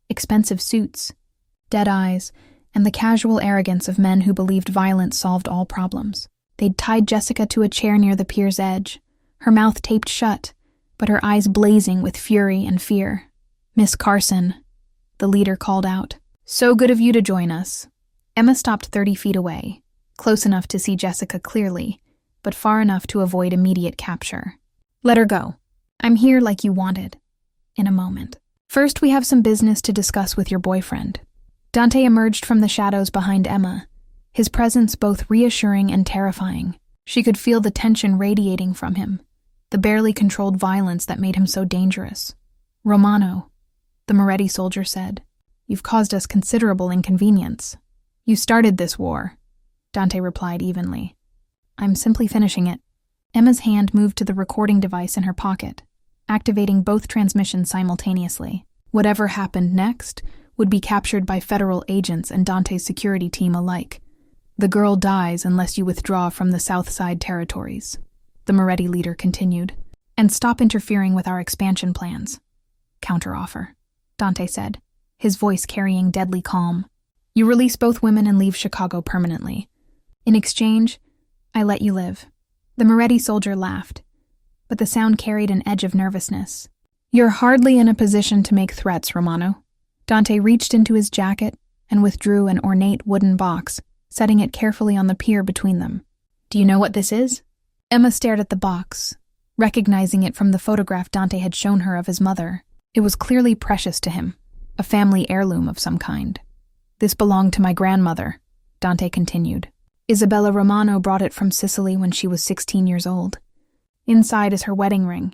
Expensive suits, dead eyes, and the casual arrogance of men who believed violence solved all problems. They'd tied Jessica to a chair near the pier's edge, her mouth taped shut, but her eyes blazing with fury and fear. "Miss Carson," the leader called out. "So good of you to join us." Emma stopped 30 feet away, close enough to see Jessica clearly, but far enough to avoid immediate capture. "Let her go. I'm here like you wanted. In a moment. First, we have some business to discuss with your boyfriend." Dante emerged from the shadows behind Emma, his presence both reassuring and terrifying. She could feel the tension radiating from him, the barely controlled violence that made him so dangerous. "Romano," the Moretti soldier said, "you've caused us considerable inconvenience." "You started this war," Dante replied evenly. "I'm simply finishing it." Emma's hand moved to the recording device in her pocket, activating both transmissions simultaneously. Whatever happened next would be captured by federal agents and Dante's security team alike. "The girl dies unless you withdraw from the South Side territories," the Moretti leader continued, "and stop interfering with our expansion plans." "Counteroffer," Dante said, his voice carrying deadly calm. "You release both women and leave Chicago permanently. In exchange, I let you live." The Moretti soldier laughed, but the sound carried an edge of nervousness. "You're hardly in a position to make threats, Romano." Dante reached into his jacket and withdrew an ornate wooden box, setting it carefully on the pier between them. "Do you know what this is?" Emma stared at the box, recognizing it from the photograph Dante had shown her of his mother. It was clearly precious to him, a family heirloom of some kind. "This belonged to my grandmother," Dante continued. "Isabella Romano brought it from Sicily when she was 16 years old. Inside is her wedding ring,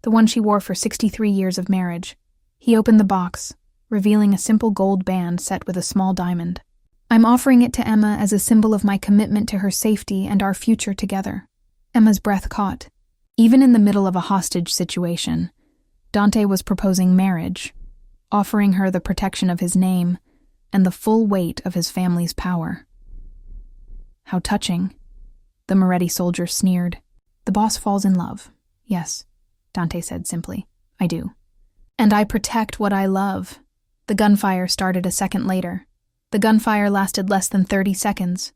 the one she wore for 63 years of marriage." He opened the box, revealing a simple gold band set with a small diamond. "I'm offering it to Emma as a symbol of my commitment to her safety and our future together." Emma's breath caught. Even in the middle of a hostage situation, Dante was proposing marriage, offering her the protection of his name and the full weight of his family's power. "How touching," the Moretti soldier sneered. "The boss falls in love. Yes," Dante said simply. "I do. And I protect what I love." The gunfire started a second later. The gunfire lasted less than 30 seconds,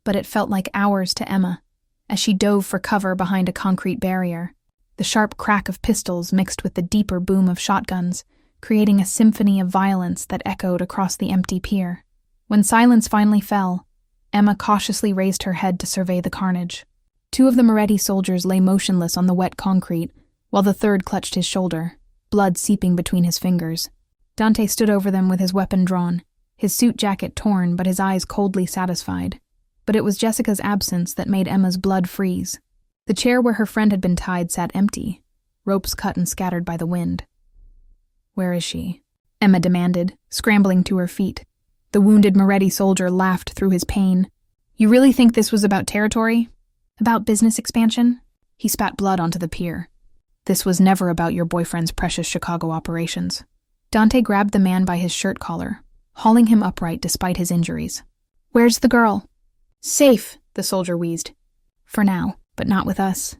but it felt like hours to Emma, as she dove for cover behind a concrete barrier. The sharp crack of pistols mixed with the deeper boom of shotguns, creating a symphony of violence that echoed across the empty pier. When silence finally fell, Emma cautiously raised her head to survey the carnage. 2 of the Moretti soldiers lay motionless on the wet concrete, while the third clutched his shoulder, blood seeping between his fingers. Dante stood over them with his weapon drawn, his suit jacket torn but his eyes coldly satisfied. But it was Jessica's absence that made Emma's blood freeze. The chair where her friend had been tied sat empty, ropes cut and scattered by the wind. "Where is she?" Emma demanded, scrambling to her feet. The wounded Moretti soldier laughed through his pain. "You really think this was about territory? About business expansion?" He spat blood onto the pier. "This was never about your boyfriend's precious Chicago operations." Dante grabbed the man by his shirt collar, hauling him upright despite his injuries. "Where's the girl?" "Safe," the soldier wheezed. For now, but not with us.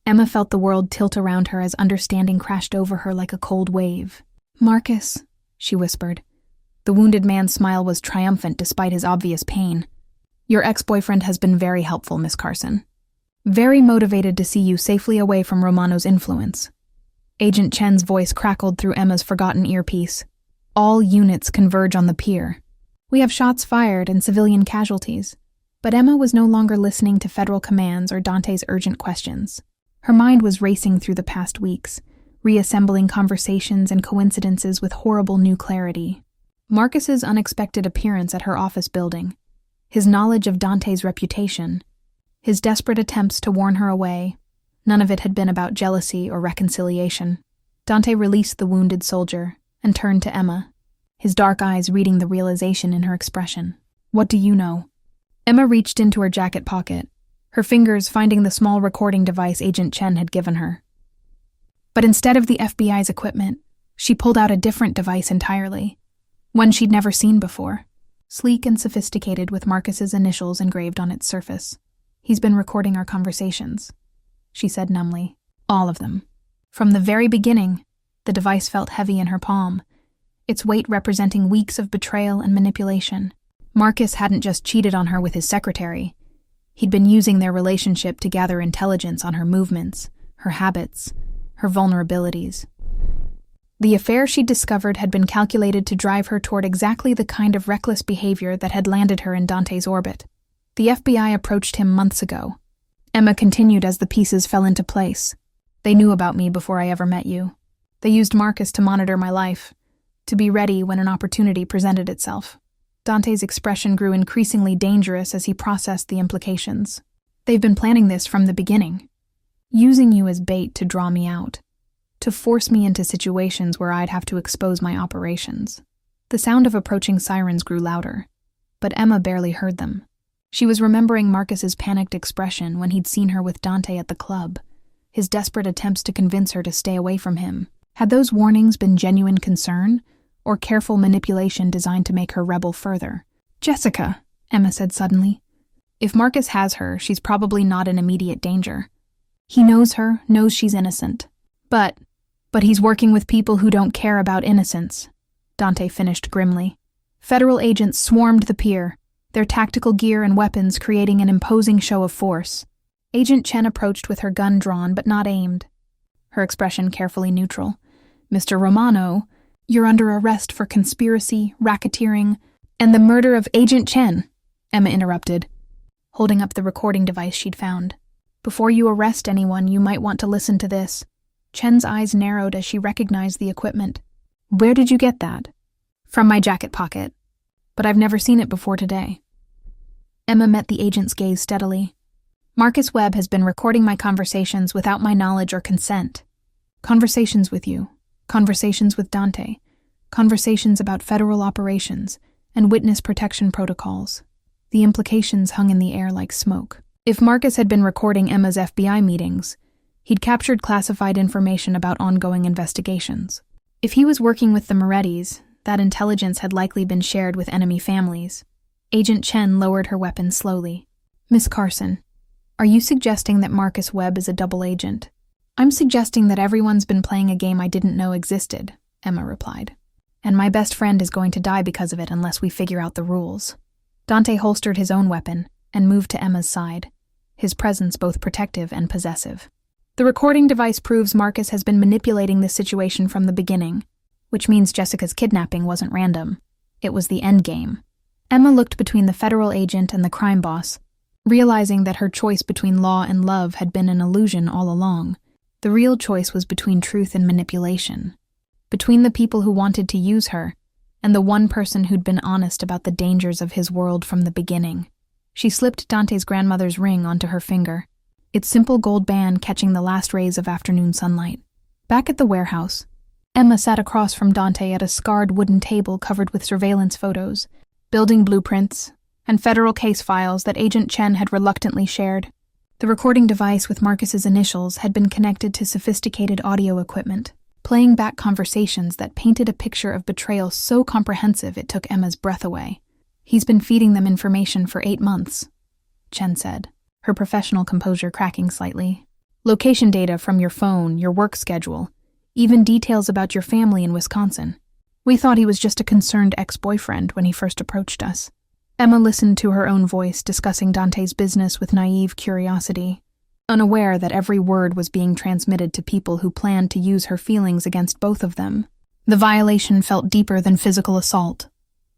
Emma felt the world tilt around her as understanding crashed over her like a cold wave. "Marcus," she whispered. The wounded man's smile was triumphant despite his obvious pain. "Your ex-boyfriend has been very helpful, Miss Carson. Very motivated to see you safely away from Romano's influence." Agent Chen's voice crackled through Emma's forgotten earpiece. "All units converge on the pier. We have shots fired and civilian casualties." But Emma was no longer listening to federal commands or Dante's urgent questions. Her mind was racing through the past weeks, reassembling conversations and coincidences with horrible new clarity. Marcus's unexpected appearance at her office building, his knowledge of Dante's reputation, his desperate attempts to warn her away. None of it had been about jealousy or reconciliation. Dante released the wounded soldier and turned to Emma, his dark eyes reading the realization in her expression. "What do you know?" Emma reached into her jacket pocket, her fingers finding the small recording device Agent Chen had given her. But instead of the FBI's equipment, she pulled out a different device entirely, one she'd never seen before, sleek and sophisticated with Marcus's initials engraved on its surface. "He's been recording our conversations," she said numbly. "All of them. From the very beginning." The device felt heavy in her palm, its weight representing weeks of betrayal and manipulation. Marcus hadn't just cheated on her with his secretary. He'd been using their relationship to gather intelligence on her movements, her habits, her vulnerabilities. The affair she'd discovered had been calculated to drive her toward exactly the kind of reckless behavior that had landed her in Dante's orbit. The FBI approached him months ago. Emma continued as the pieces fell into place. "They knew about me before I ever met you. They used Marcus to monitor my life, to be ready when an opportunity presented itself." Dante's expression grew increasingly dangerous as he processed the implications. "They've been planning this from the beginning, using you as bait to draw me out, to force me into situations where I'd have to expose my operations." The sound of approaching sirens grew louder, but Emma barely heard them. She was remembering Marcus's panicked expression when he'd seen her with Dante at the club, his desperate attempts to convince her to stay away from him. Had those warnings been genuine concern, or careful manipulation designed to make her rebel further? "Jessica," Emma said suddenly. "If Marcus has her, she's probably not in immediate danger. He knows her, knows she's innocent. But he's working with people who don't care about innocence," Dante finished grimly. Federal agents swarmed the pier, their tactical gear and weapons creating an imposing show of force. Agent Chen approached with her gun drawn but not aimed, her expression carefully neutral. "Mr. Romano, you're under arrest for conspiracy, racketeering, and the murder of Agent Chen," Emma interrupted, holding up the recording device she'd found. "Before you arrest anyone, you might want to listen to this." Chen's eyes narrowed as she recognized the equipment. "Where did you get that?" "From my jacket pocket. But I've never seen it before today." Emma met the agent's gaze steadily. "Marcus Webb has been recording my conversations without my knowledge or consent. Conversations with you, conversations with Dante, conversations about federal operations, and witness protection protocols." The implications hung in the air like smoke. If Marcus had been recording Emma's FBI meetings, he'd captured classified information about ongoing investigations. If he was working with the Morettis, that intelligence had likely been shared with enemy families. Agent Chen lowered her weapon slowly. "Miss Carson, are you suggesting that Marcus Webb is a double agent?" "I'm suggesting that everyone's been playing a game I didn't know existed," Emma replied. "And my best friend is going to die because of it unless we figure out the rules." Dante holstered his own weapon and moved to Emma's side, his presence both protective and possessive. "The recording device proves Marcus has been manipulating this situation from the beginning, which means Jessica's kidnapping wasn't random. It was the endgame." Emma looked between the federal agent and the crime boss, realizing that her choice between law and love had been an illusion all along. The real choice was between truth and manipulation, between the people who wanted to use her and the one person who'd been honest about the dangers of his world from the beginning. She slipped Dante's grandmother's ring onto her finger, its simple gold band catching the last rays of afternoon sunlight. Back at the warehouse, Emma sat across from Dante at a scarred wooden table covered with surveillance photos, building blueprints, and federal case files that Agent Chen had reluctantly shared. The recording device with Marcus's initials had been connected to sophisticated audio equipment, playing back conversations that painted a picture of betrayal so comprehensive it took Emma's breath away. "He's been feeding them information for 8 months, Chen said, her professional composure cracking slightly. Location data from your phone, your work schedule, even details about your family in Wisconsin. We thought he was just a concerned ex-boyfriend when he first approached us. Emma listened to her own voice discussing Dante's business with naive curiosity, unaware that every word was being transmitted to people who planned to use her feelings against both of them. The violation felt deeper than physical assault.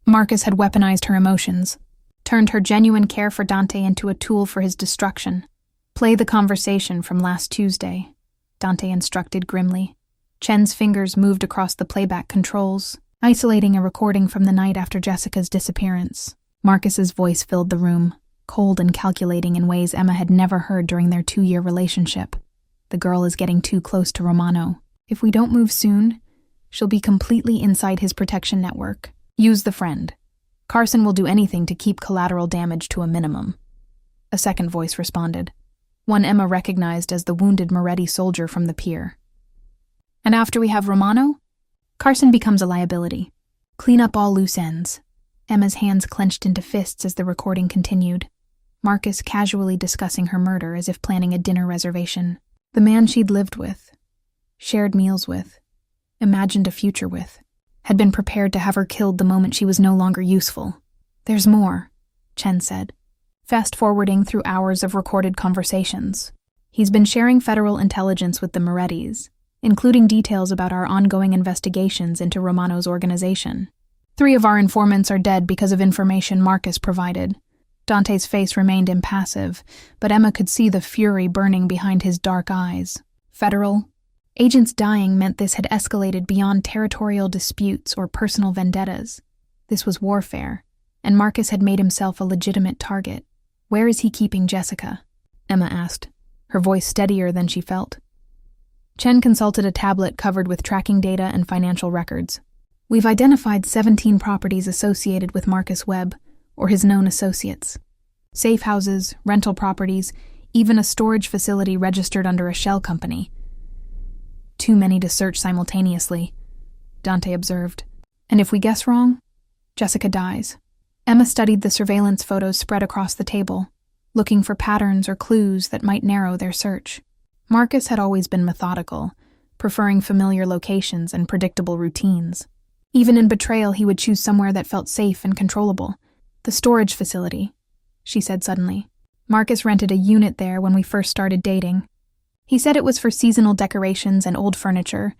Marcus had weaponized her emotions, turned her genuine care for Dante into a tool for his destruction. "Play the conversation from last Tuesday," Dante instructed grimly. Chen's fingers moved across the playback controls, isolating a recording from the night after Jessica's disappearance. Marcus's voice filled the room, cold and calculating in ways Emma had never heard during their 2-year relationship. "The girl is getting too close to Romano. If we don't move soon, she'll be completely inside his protection network. Use the friend. Carson will do anything to keep collateral damage to a minimum." A second voice responded, one Emma recognized as the wounded Moretti soldier from the pier. "And after we have Romano, Carson becomes a liability. Clean up all loose ends." Emma's hands clenched into fists as the recording continued, Marcus casually discussing her murder as if planning a dinner reservation. The man she'd lived with, shared meals with, imagined a future with, had been prepared to have her killed the moment she was no longer useful. "There's more," Chen said, fast-forwarding through hours of recorded conversations. "He's been sharing federal intelligence with the Morettis, including details about our ongoing investigations into Romano's organization. 3 of our informants are dead because of information Marcus provided." Dante's face remained impassive, but Emma could see the fury burning behind his dark eyes. Federal agents dying meant this had escalated beyond territorial disputes or personal vendettas. This was warfare, and Marcus had made himself a legitimate target. "Where is he keeping Jessica?" Emma asked, her voice steadier than she felt. Chen consulted a tablet covered with tracking data and financial records. "We've identified 17 properties associated with Marcus Webb, or his known associates. Safe houses, rental properties, even a storage facility registered under a shell company. Too many to search simultaneously," Dante observed. "And if we guess wrong, Jessica dies." Emma studied the surveillance photos spread across the table, looking for patterns or clues that might narrow their search. Marcus had always been methodical, preferring familiar locations and predictable routines. Even in betrayal, he would choose somewhere that felt safe and controllable. "The storage facility," she said suddenly. "Marcus rented a unit there when we first started dating. He said it was for seasonal decorations and old furniture,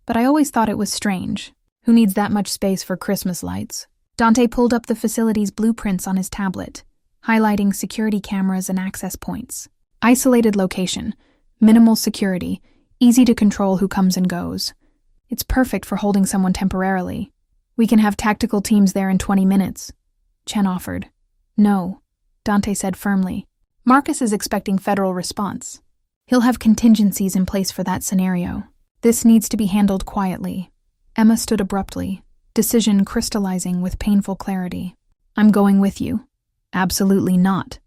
but I always thought it was strange. Who needs that much space for Christmas lights?" Dante pulled up the facility's blueprints on his tablet, highlighting security cameras and access points. "Isolated location, minimal security, easy to control who comes and goes. It's perfect for holding someone temporarily. We can have tactical teams there in 20 minutes, Chen offered. "No," Dante said firmly. "Marcus is expecting federal response. He'll have contingencies in place for that scenario. This needs to be handled quietly." Emma stood abruptly, decision crystallizing with painful clarity. "I'm going with you." "Absolutely not,"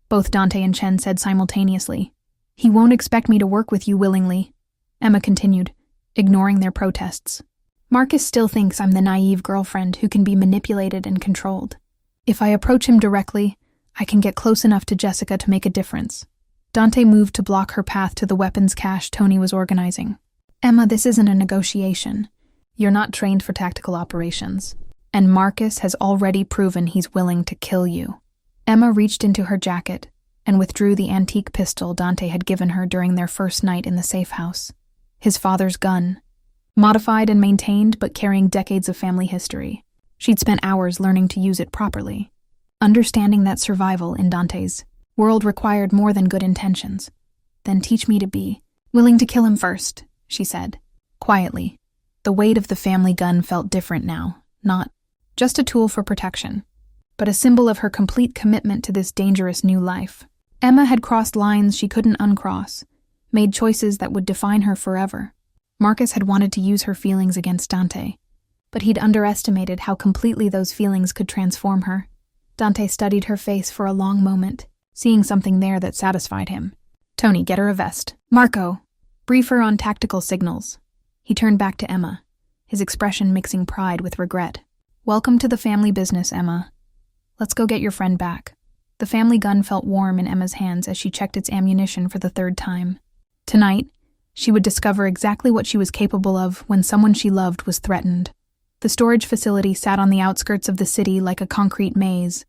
both Dante and Chen said simultaneously. "He won't expect me to work with you willingly," Emma continued, ignoring their protests. "Marcus still thinks I'm the naive girlfriend who can be manipulated and controlled. If I approach him directly, I can get close enough to Jessica to make a difference." Dante moved to block her path to the weapons cache Tony was organizing. "Emma, this isn't a negotiation. You're not trained for tactical operations, and Marcus has already proven he's willing to kill you." Emma reached into her jacket and withdrew the antique pistol Dante had given her during their first night in the safe house. His father's gun, modified and maintained but carrying decades of family history. She'd spent hours learning to use it properly, understanding that survival in Dante's world required more than good intentions. "Then teach me to be willing to kill him first," she said, quietly. The weight of the family gun felt different now, not just a tool for protection, but a symbol of her complete commitment to this dangerous new life. Emma had crossed lines she couldn't uncross, made choices that would define her forever. Marcus had wanted to use her feelings against Dante, but he'd underestimated how completely those feelings could transform her. Dante studied her face for a long moment, seeing something there that satisfied him. "Tony, get her a vest. Marco, brief her on tactical signals." He turned back to Emma, his expression mixing pride with regret. "Welcome to the family business, Emma. Let's go get your friend back." The family gun felt warm in Emma's hands as she checked its ammunition for the third time. Tonight, she would discover exactly what she was capable of when someone she loved was threatened. The storage facility sat on the outskirts of the city like a concrete maze,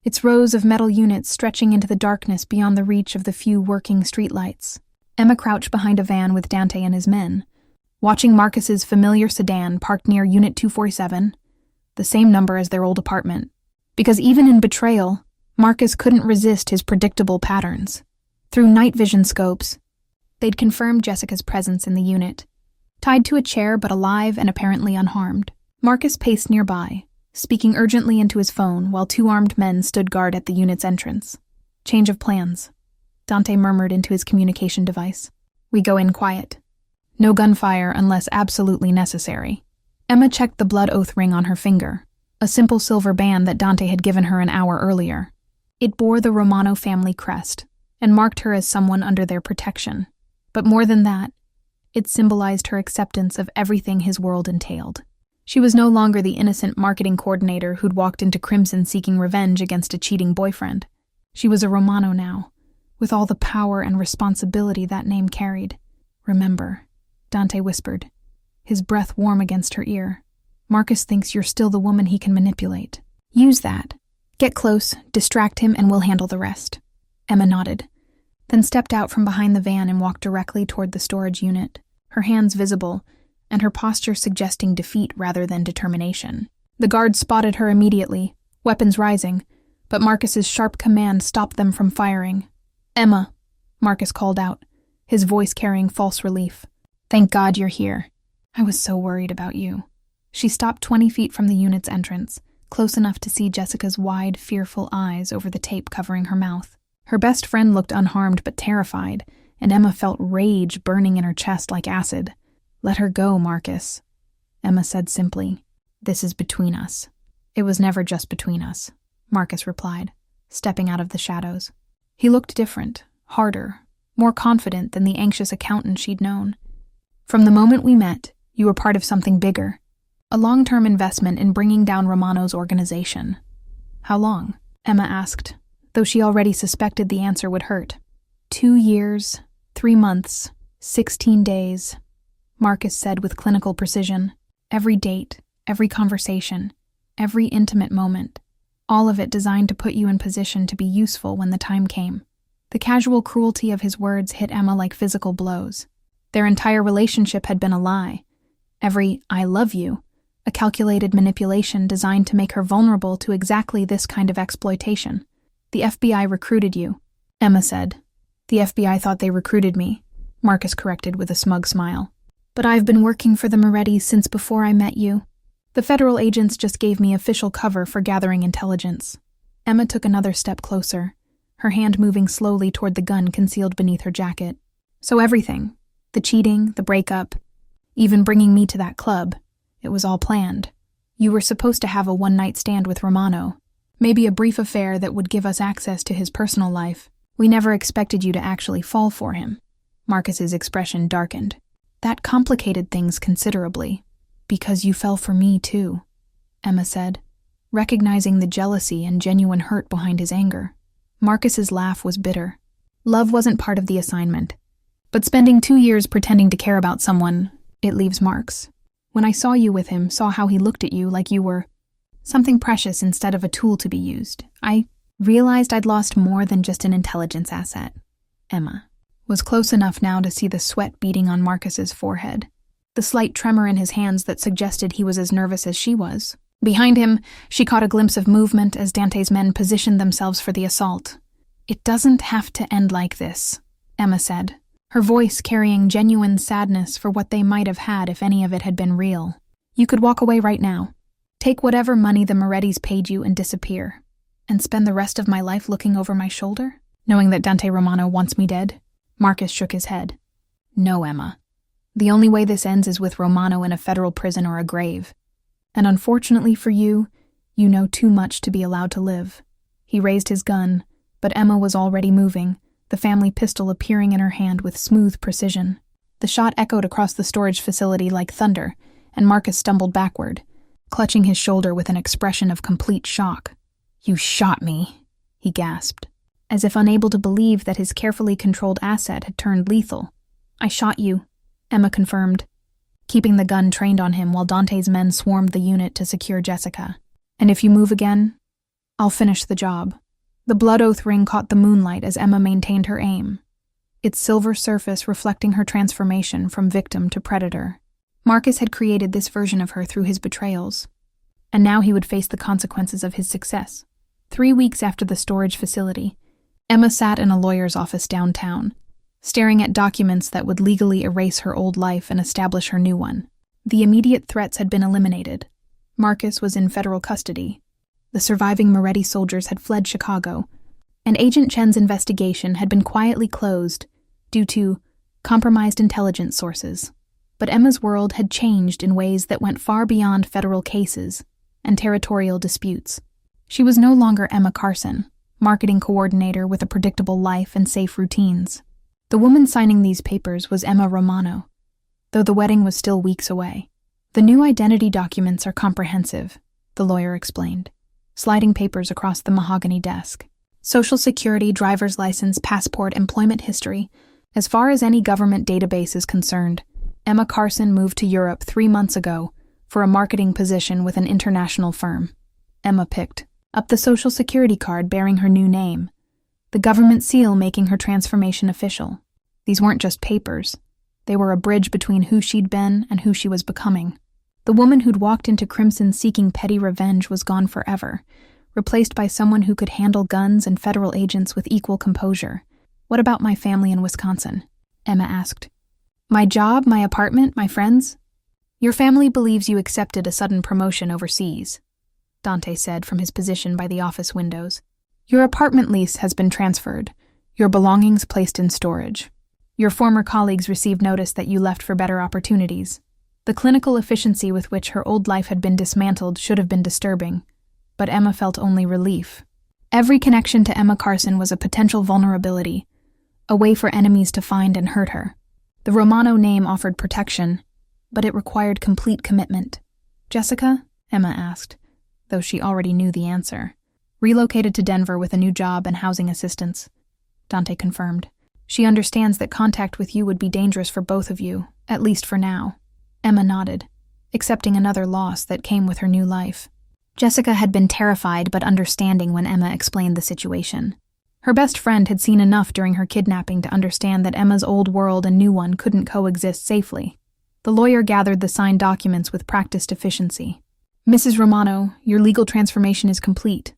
its rows of metal units stretching into the darkness beyond the reach of the few working streetlights. Emma crouched behind a van with Dante and his men, watching Marcus's familiar sedan parked near Unit 247, the same number as their old apartment. Because even in betrayal, Marcus couldn't resist his predictable patterns. Through night vision scopes, they'd confirmed Jessica's presence in the unit, tied to a chair but alive and apparently unharmed. Marcus paced nearby, speaking urgently into his phone while two armed men stood guard at the unit's entrance. "Change of plans," Dante murmured into his communication device. "We go in quiet. No gunfire unless absolutely necessary." Emma checked the blood oath ring on her finger, a simple silver band that Dante had given her an hour earlier. It bore the Romano family crest and marked her as someone under their protection. But more than that, it symbolized her acceptance of everything his world entailed. She was no longer the innocent marketing coordinator who'd walked into Crimson seeking revenge against a cheating boyfriend. She was a Romano now, with all the power and responsibility that name carried. "Remember," Dante whispered, his breath warm against her ear. "Marcus thinks you're still the woman he can manipulate. Use that. Get close, distract him, and we'll handle the rest." Emma nodded, then stepped out from behind the van and walked directly toward the storage unit, her hands visible, and her posture suggesting defeat rather than determination. The guards spotted her immediately, weapons rising, but Marcus's sharp command stopped them from firing. "Emma," Marcus called out, his voice carrying false relief. "Thank God you're here. I was so worried about you." She stopped 20 feet from the unit's entrance, close enough to see Jessica's wide, fearful eyes over the tape covering her mouth. Her best friend looked unharmed but terrified, and Emma felt rage burning in her chest like acid. "Let her go, Marcus," Emma said simply. "This is between us." "It was never just between us," Marcus replied, stepping out of the shadows. He looked different, harder, more confident than the anxious accountant she'd known. "From the moment we met, you were part of something bigger. A long-term investment in bringing down Romano's organization." "How long?" Emma asked, though she already suspected the answer would hurt. 2 years, 3 months, 16 days, Marcus said with clinical precision. "Every date, every conversation, every intimate moment, all of it designed to put you in position to be useful when the time came." The casual cruelty of his words hit Emma like physical blows. Their entire relationship had been a lie. Every "I love you," a calculated manipulation designed to make her vulnerable to exactly this kind of exploitation. "The FBI recruited you," Emma said. "The FBI thought they recruited me," Marcus corrected with a smug smile. "But I've been working for the Morettis since before I met you. The federal agents just gave me official cover for gathering intelligence." Emma took another step closer, her hand moving slowly toward the gun concealed beneath her jacket. "So everything, the cheating, the breakup, even bringing me to that club, it was all planned. You were supposed to have a one-night stand with Romano, maybe a brief affair that would give us access to his personal life. We never expected you to actually fall for him." Marcus's expression darkened. "That complicated things considerably. Because you fell for me too," Emma said, recognizing the jealousy and genuine hurt behind his anger. Marcus's laugh was bitter. "Love wasn't part of the assignment. But spending 2 years pretending to care about someone, it leaves marks. When I saw you with him, saw how he looked at you like you were something precious instead of a tool to be used, I realized I'd lost more than just an intelligence asset." Emma was close enough now to see the sweat beading on Marcus's forehead, the slight tremor in his hands that suggested he was as nervous as she was. Behind him, she caught a glimpse of movement as Dante's men positioned themselves for the assault. "It doesn't have to end like this," Emma said, her voice carrying genuine sadness for what they might have had if any of it had been real. "You could walk away right now, take whatever money the Morettis paid you and disappear, and spend the rest of my life looking over my shoulder, knowing that Dante Romano wants me dead." Marcus shook his head. "No, Emma. The only way this ends is with Romano in a federal prison or a grave. And unfortunately for you, you know too much to be allowed to live." He raised his gun, but Emma was already moving, the family pistol appearing in her hand with smooth precision. The shot echoed across the storage facility like thunder, and Marcus stumbled backward, clutching his shoulder with an expression of complete shock. "You shot me," he gasped, as if unable to believe that his carefully controlled asset had turned lethal. "I shot you," Emma confirmed, keeping the gun trained on him while Dante's men swarmed the unit to secure Jessica. "And if you move again, I'll finish the job." The blood oath ring caught the moonlight as Emma maintained her aim, its silver surface reflecting her transformation from victim to predator. Marcus had created this version of her through his betrayals, and now he would face the consequences of his success. 3 weeks after the storage facility, Emma sat in a lawyer's office downtown, staring at documents that would legally erase her old life and establish her new one. The immediate threats had been eliminated. Marcus was in federal custody. The surviving Moretti soldiers had fled Chicago, and Agent Chen's investigation had been quietly closed due to compromised intelligence sources. But Emma's world had changed in ways that went far beyond federal cases and territorial disputes. She was no longer Emma Carson, marketing coordinator with a predictable life and safe routines. The woman signing these papers was Emma Romano, though the wedding was still weeks away. "The new identity documents are comprehensive," the lawyer explained, sliding papers across the mahogany desk. "Social Security, driver's license, passport, employment history. As far as any government database is concerned, Emma Carson moved to Europe 3 months ago for a marketing position with an international firm." Emma picked up the Social Security card bearing her new name, the government seal making her transformation official. These weren't just papers. They were a bridge between who she'd been and who she was becoming. The woman who'd walked into Crimson seeking petty revenge was gone forever, replaced by someone who could handle guns and federal agents with equal composure. "What about my family in Wisconsin?" Emma asked. "My job, my apartment, my friends?" "Your family believes you accepted a sudden promotion overseas," Dante said from his position by the office windows. "Your apartment lease has been transferred, your belongings placed in storage. Your former colleagues received notice that you left for better opportunities." The clinical efficiency with which her old life had been dismantled should have been disturbing, but Emma felt only relief. Every connection to Emma Carson was a potential vulnerability, a way for enemies to find and hurt her. The Romano name offered protection, but it required complete commitment. "Jessica?" Emma asked, though she already knew the answer. "Relocated to Denver with a new job and housing assistance," Dante confirmed. "She understands that contact with you would be dangerous for both of you, at least for now." Emma nodded, accepting another loss that came with her new life. Jessica had been terrified but understanding when Emma explained the situation. Her best friend had seen enough during her kidnapping to understand that Emma's old world and new one couldn't coexist safely. The lawyer gathered the signed documents with practiced efficiency. "Mrs. Romano, your legal transformation is complete.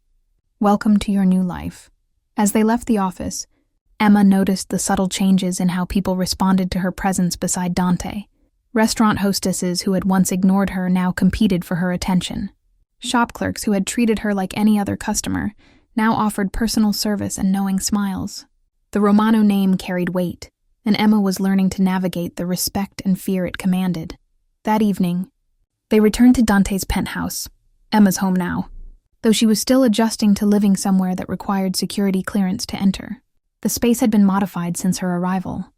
Welcome to your new life." As they left the office, Emma noticed the subtle changes in how people responded to her presence beside Dante. Restaurant hostesses who had once ignored her now competed for her attention. Shop clerks who had treated her like any other customer now offered personal service and knowing smiles. The Romano name carried weight, and Emma was learning to navigate the respect and fear it commanded. That evening, they returned to Dante's penthouse, Emma's home now, though she was still adjusting to living somewhere that required security clearance to enter. The space had been modified since her arrival.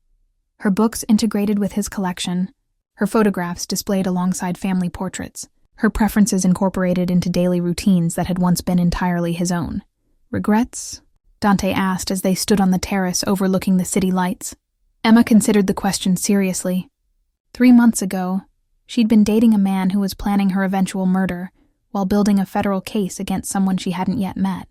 Her books integrated with his collection, her photographs displayed alongside family portraits, her preferences incorporated into daily routines that had once been entirely his own. "Regrets?" Dante asked as they stood on the terrace overlooking the city lights. Emma considered the question seriously. 3 months ago, she'd been dating a man who was planning her eventual murder while building a federal case against someone she hadn't yet met.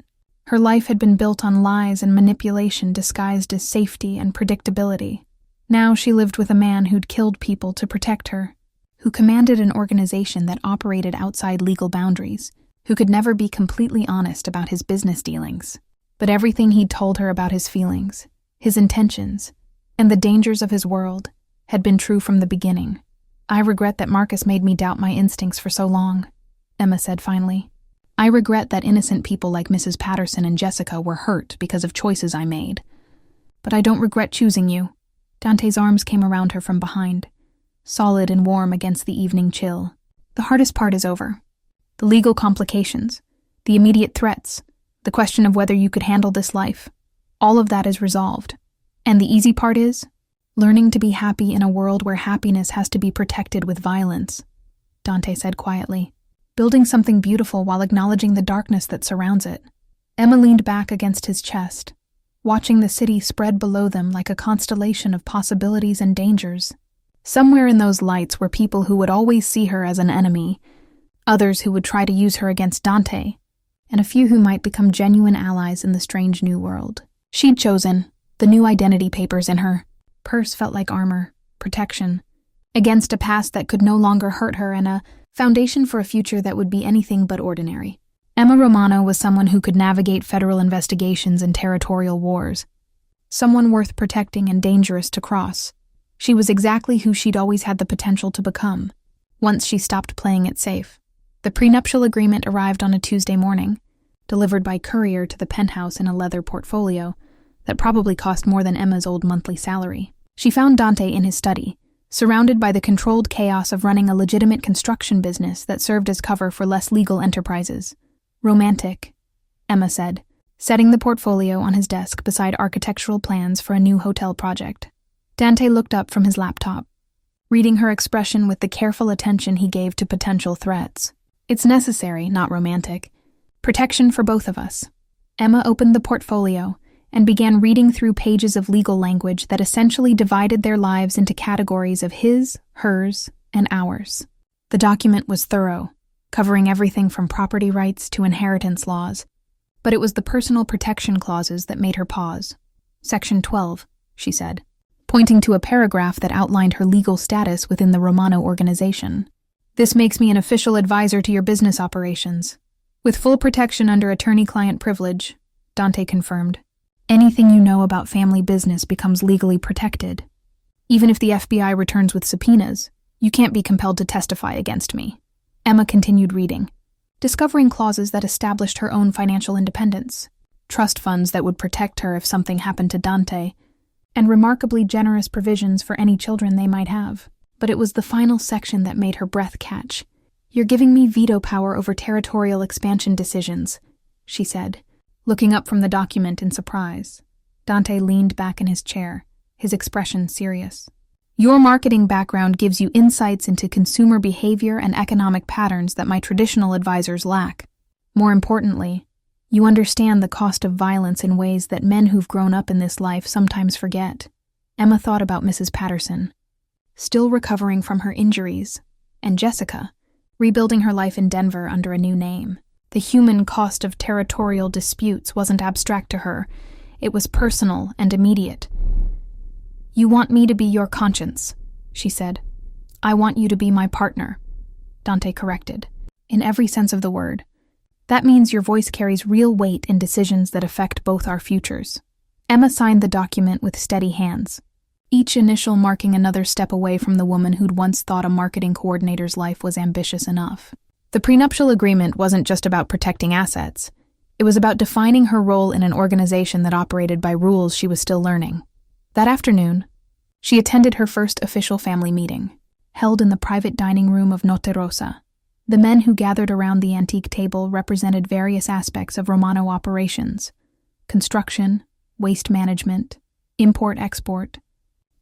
Her life had been built on lies and manipulation disguised as safety and predictability. Now she lived with a man who'd killed people to protect her, who commanded an organization that operated outside legal boundaries, who could never be completely honest about his business dealings. But everything he'd told her about his feelings, his intentions, and the dangers of his world had been true from the beginning. "I regret that Marcus made me doubt my instincts for so long," Emma said finally. "I regret that innocent people like Mrs. Patterson and Jessica were hurt because of choices I made. But I don't regret choosing you." Dante's arms came around her from behind, solid and warm against the evening chill. "The hardest part is over. The legal complications, the immediate threats, the question of whether you could handle this life, all of that is resolved. And the easy part is learning to be happy in a world where happiness has to be protected with violence," Dante said quietly. "Building something beautiful while acknowledging the darkness that surrounds it." Emma leaned back against his chest, watching the city spread below them like a constellation of possibilities and dangers. Somewhere in those lights were people who would always see her as an enemy, others who would try to use her against Dante, and a few who might become genuine allies in the strange new world. She'd chosen, the new identity papers in her purse felt like armor, protection, against a past that could no longer hurt her and a foundation for a future that would be anything but ordinary. Emma Romano was someone who could navigate federal investigations and territorial wars, someone worth protecting and dangerous to cross. She was exactly who she'd always had the potential to become, once she stopped playing it safe. The prenuptial agreement arrived on a Tuesday morning, delivered by courier to the penthouse in a leather portfolio that probably cost more than Emma's old monthly salary. She found Dante in his study, surrounded by the controlled chaos of running a legitimate construction business that served as cover for less legal enterprises. Romantic, Emma said, setting the portfolio on his desk beside architectural plans for a new hotel project. Dante looked up from his laptop, reading her expression with the careful attention he gave to potential threats. It's necessary, not romantic. Protection for both of us. Emma opened the portfolio and began reading through pages of legal language that essentially divided their lives into categories of his, hers, and ours. The document was thorough, covering everything from property rights to inheritance laws, but it was the personal protection clauses that made her pause. Section 12, she said, pointing to a paragraph that outlined her legal status within the Romano organization. This makes me an official advisor to your business operations, with full protection under attorney-client privilege, Dante confirmed. Anything you know about family business becomes legally protected. Even if the FBI returns with subpoenas, you can't be compelled to testify against me. Emma continued reading, discovering clauses that established her own financial independence, trust funds that would protect her if something happened to Dante, and remarkably generous provisions for any children they might have. But it was the final section that made her breath catch. You're giving me veto power over territorial expansion decisions, she said, looking up from the document in surprise. Dante leaned back in his chair, his expression serious. Your marketing background gives you insights into consumer behavior and economic patterns that my traditional advisors lack. More importantly, you understand the cost of violence in ways that men who've grown up in this life sometimes forget. Emma thought about Mrs. Patterson, still recovering from her injuries, and Jessica, rebuilding her life in Denver under a new name. The human cost of territorial disputes wasn't abstract to her. It was personal and immediate. You want me to be your conscience, she said. I want you to be my partner, Dante corrected, in every sense of the word. That means your voice carries real weight in decisions that affect both our futures. Emma signed the document with steady hands, each initial marking another step away from the woman who'd once thought a marketing coordinator's life was ambitious enough. The prenuptial agreement wasn't just about protecting assets. It was about defining her role in an organization that operated by rules she was still learning. That afternoon, she attended her first official family meeting, held in the private dining room of Notte Rosa. The men who gathered around the antique table represented various aspects of Romano operations: construction, waste management, import-export,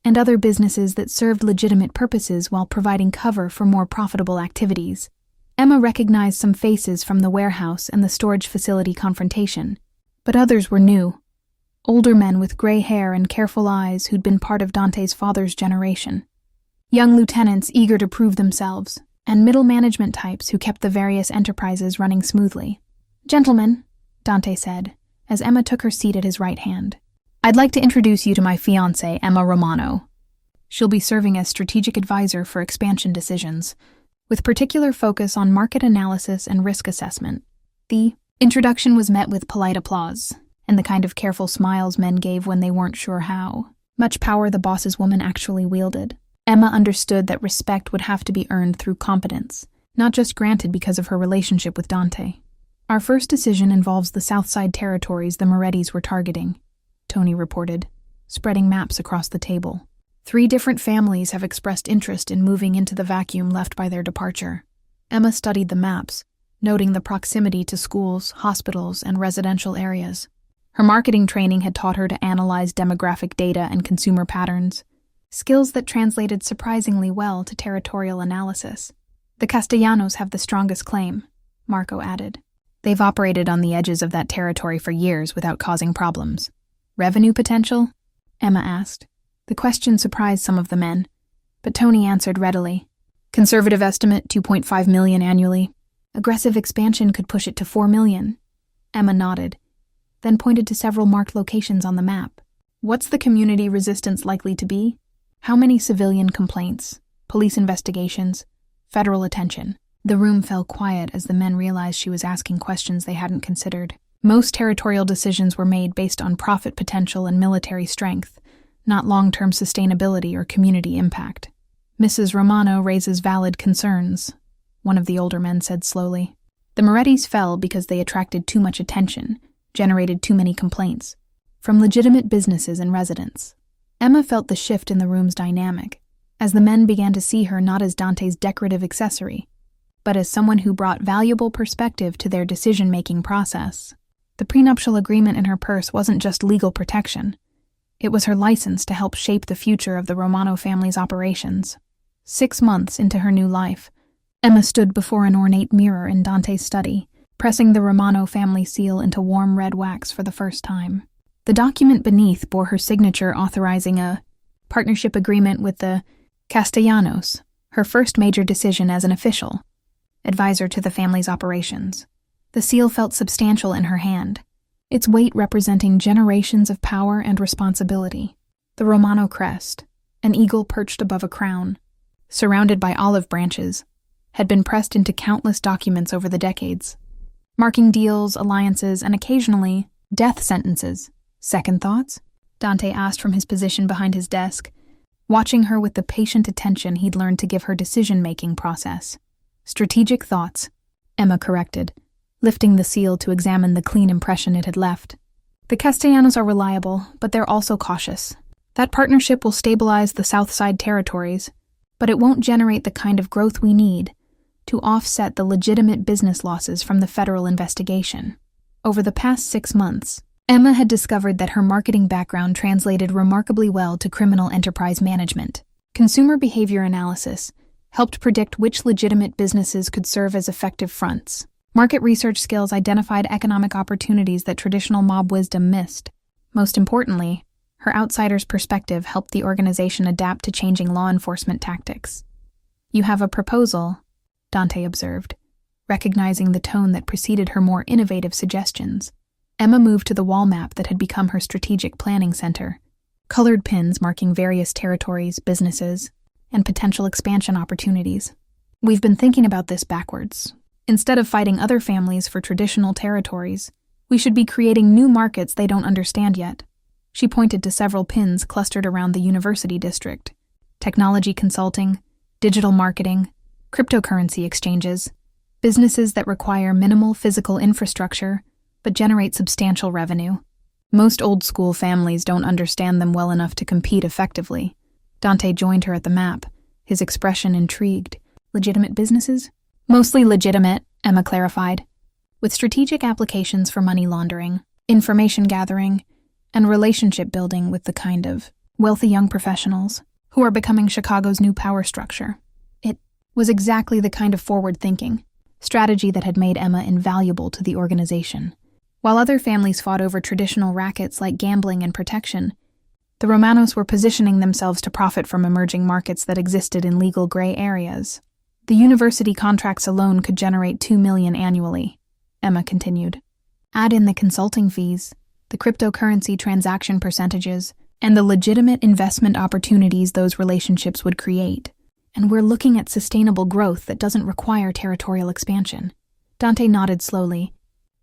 and other businesses that served legitimate purposes while providing cover for more profitable activities. Emma recognized some faces from the warehouse and the storage facility confrontation, but others were new. Older men with gray hair and careful eyes who'd been part of Dante's father's generation. Young lieutenants eager to prove themselves, and middle management types who kept the various enterprises running smoothly. Gentlemen, Dante said, as Emma took her seat at his right hand, I'd like to introduce you to my fiancée, Emma Romano. She'll be serving as strategic advisor for expansion decisions, with particular focus on market analysis and risk assessment. The introduction was met with polite applause, and the kind of careful smiles men gave when they weren't sure how much power the boss's woman actually wielded. Emma understood that respect would have to be earned through competence, not just granted because of her relationship with Dante. Our first decision involves the Southside territories the Morettis were targeting, Tony reported, spreading maps across the table. 3 different families have expressed interest in moving into the vacuum left by their departure. Emma studied the maps, noting the proximity to schools, hospitals, and residential areas. Her marketing training had taught her to analyze demographic data and consumer patterns, skills that translated surprisingly well to territorial analysis. The Castellanos have the strongest claim, Marco added. They've operated on the edges of that territory for years without causing problems. Revenue potential? Emma asked. The question surprised some of the men, but Tony answered readily. Conservative estimate, 2.5 million annually. Aggressive expansion could push it to 4 million. Emma nodded, then pointed to several marked locations on the map. What's the community resistance likely to be? How many civilian complaints, police investigations, federal attention? The room fell quiet as the men realized she was asking questions they hadn't considered. Most territorial decisions were made based on profit potential and military strength, not long-term sustainability or community impact. Mrs. Romano raises valid concerns, one of the older men said slowly. The Morettis fell because they attracted too much attention, generated too many complaints, from legitimate businesses and residents. Emma felt the shift in the room's dynamic, as the men began to see her not as Dante's decorative accessory, but as someone who brought valuable perspective to their decision-making process. The prenuptial agreement in her purse wasn't just legal protection. It was her license to help shape the future of the Romano family's operations. 6 months into her new life, Emma stood before an ornate mirror in Dante's study, pressing the Romano family seal into warm red wax for the first time. The document beneath bore her signature authorizing a partnership agreement with the Castellanos, her first major decision as an official, advisor to the family's operations. The seal felt substantial in her hand, its weight representing generations of power and responsibility. The Romano crest, an eagle perched above a crown, surrounded by olive branches, had been pressed into countless documents over the decades, marking deals, alliances, and occasionally death sentences. Second thoughts? Dante asked from his position behind his desk, watching her with the patient attention he'd learned to give her decision-making process. Strategic thoughts, Emma corrected, lifting the seal to examine the clean impression it had left. The Castellanos are reliable, but they're also cautious. That partnership will stabilize the South Side territories, but it won't generate the kind of growth we need to offset the legitimate business losses from the federal investigation. Over the past 6 months, Emma had discovered that her marketing background translated remarkably well to criminal enterprise management. Consumer behavior analysis helped predict which legitimate businesses could serve as effective fronts. Market research skills identified economic opportunities that traditional mob wisdom missed. Most importantly, her outsider's perspective helped the organization adapt to changing law enforcement tactics. You have a proposal, Dante observed, recognizing the tone that preceded her more innovative suggestions. Emma moved to the wall map that had become her strategic planning center, colored pins marking various territories, businesses, and potential expansion opportunities. We've been thinking about this backwards. Instead of fighting other families for traditional territories, we should be creating new markets they don't understand yet. She pointed to several pins clustered around the university district: technology consulting, digital marketing, cryptocurrency exchanges, businesses that require minimal physical infrastructure but generate substantial revenue. Most old-school families don't understand them well enough to compete effectively. Dante joined her at the map, his expression intrigued. Legitimate businesses? Mostly legitimate, Emma clarified, with strategic applications for money laundering, information gathering, and relationship building with the kind of wealthy young professionals who are becoming Chicago's new power structure. It was exactly the kind of forward-thinking strategy that had made Emma invaluable to the organization. While other families fought over traditional rackets like gambling and protection, the Romanos were positioning themselves to profit from emerging markets that existed in legal gray areas. The university contracts alone could generate $2 million annually, Emma continued. Add in the consulting fees, the cryptocurrency transaction percentages, and the legitimate investment opportunities those relationships would create, and we're looking at sustainable growth that doesn't require territorial expansion. Dante nodded slowly,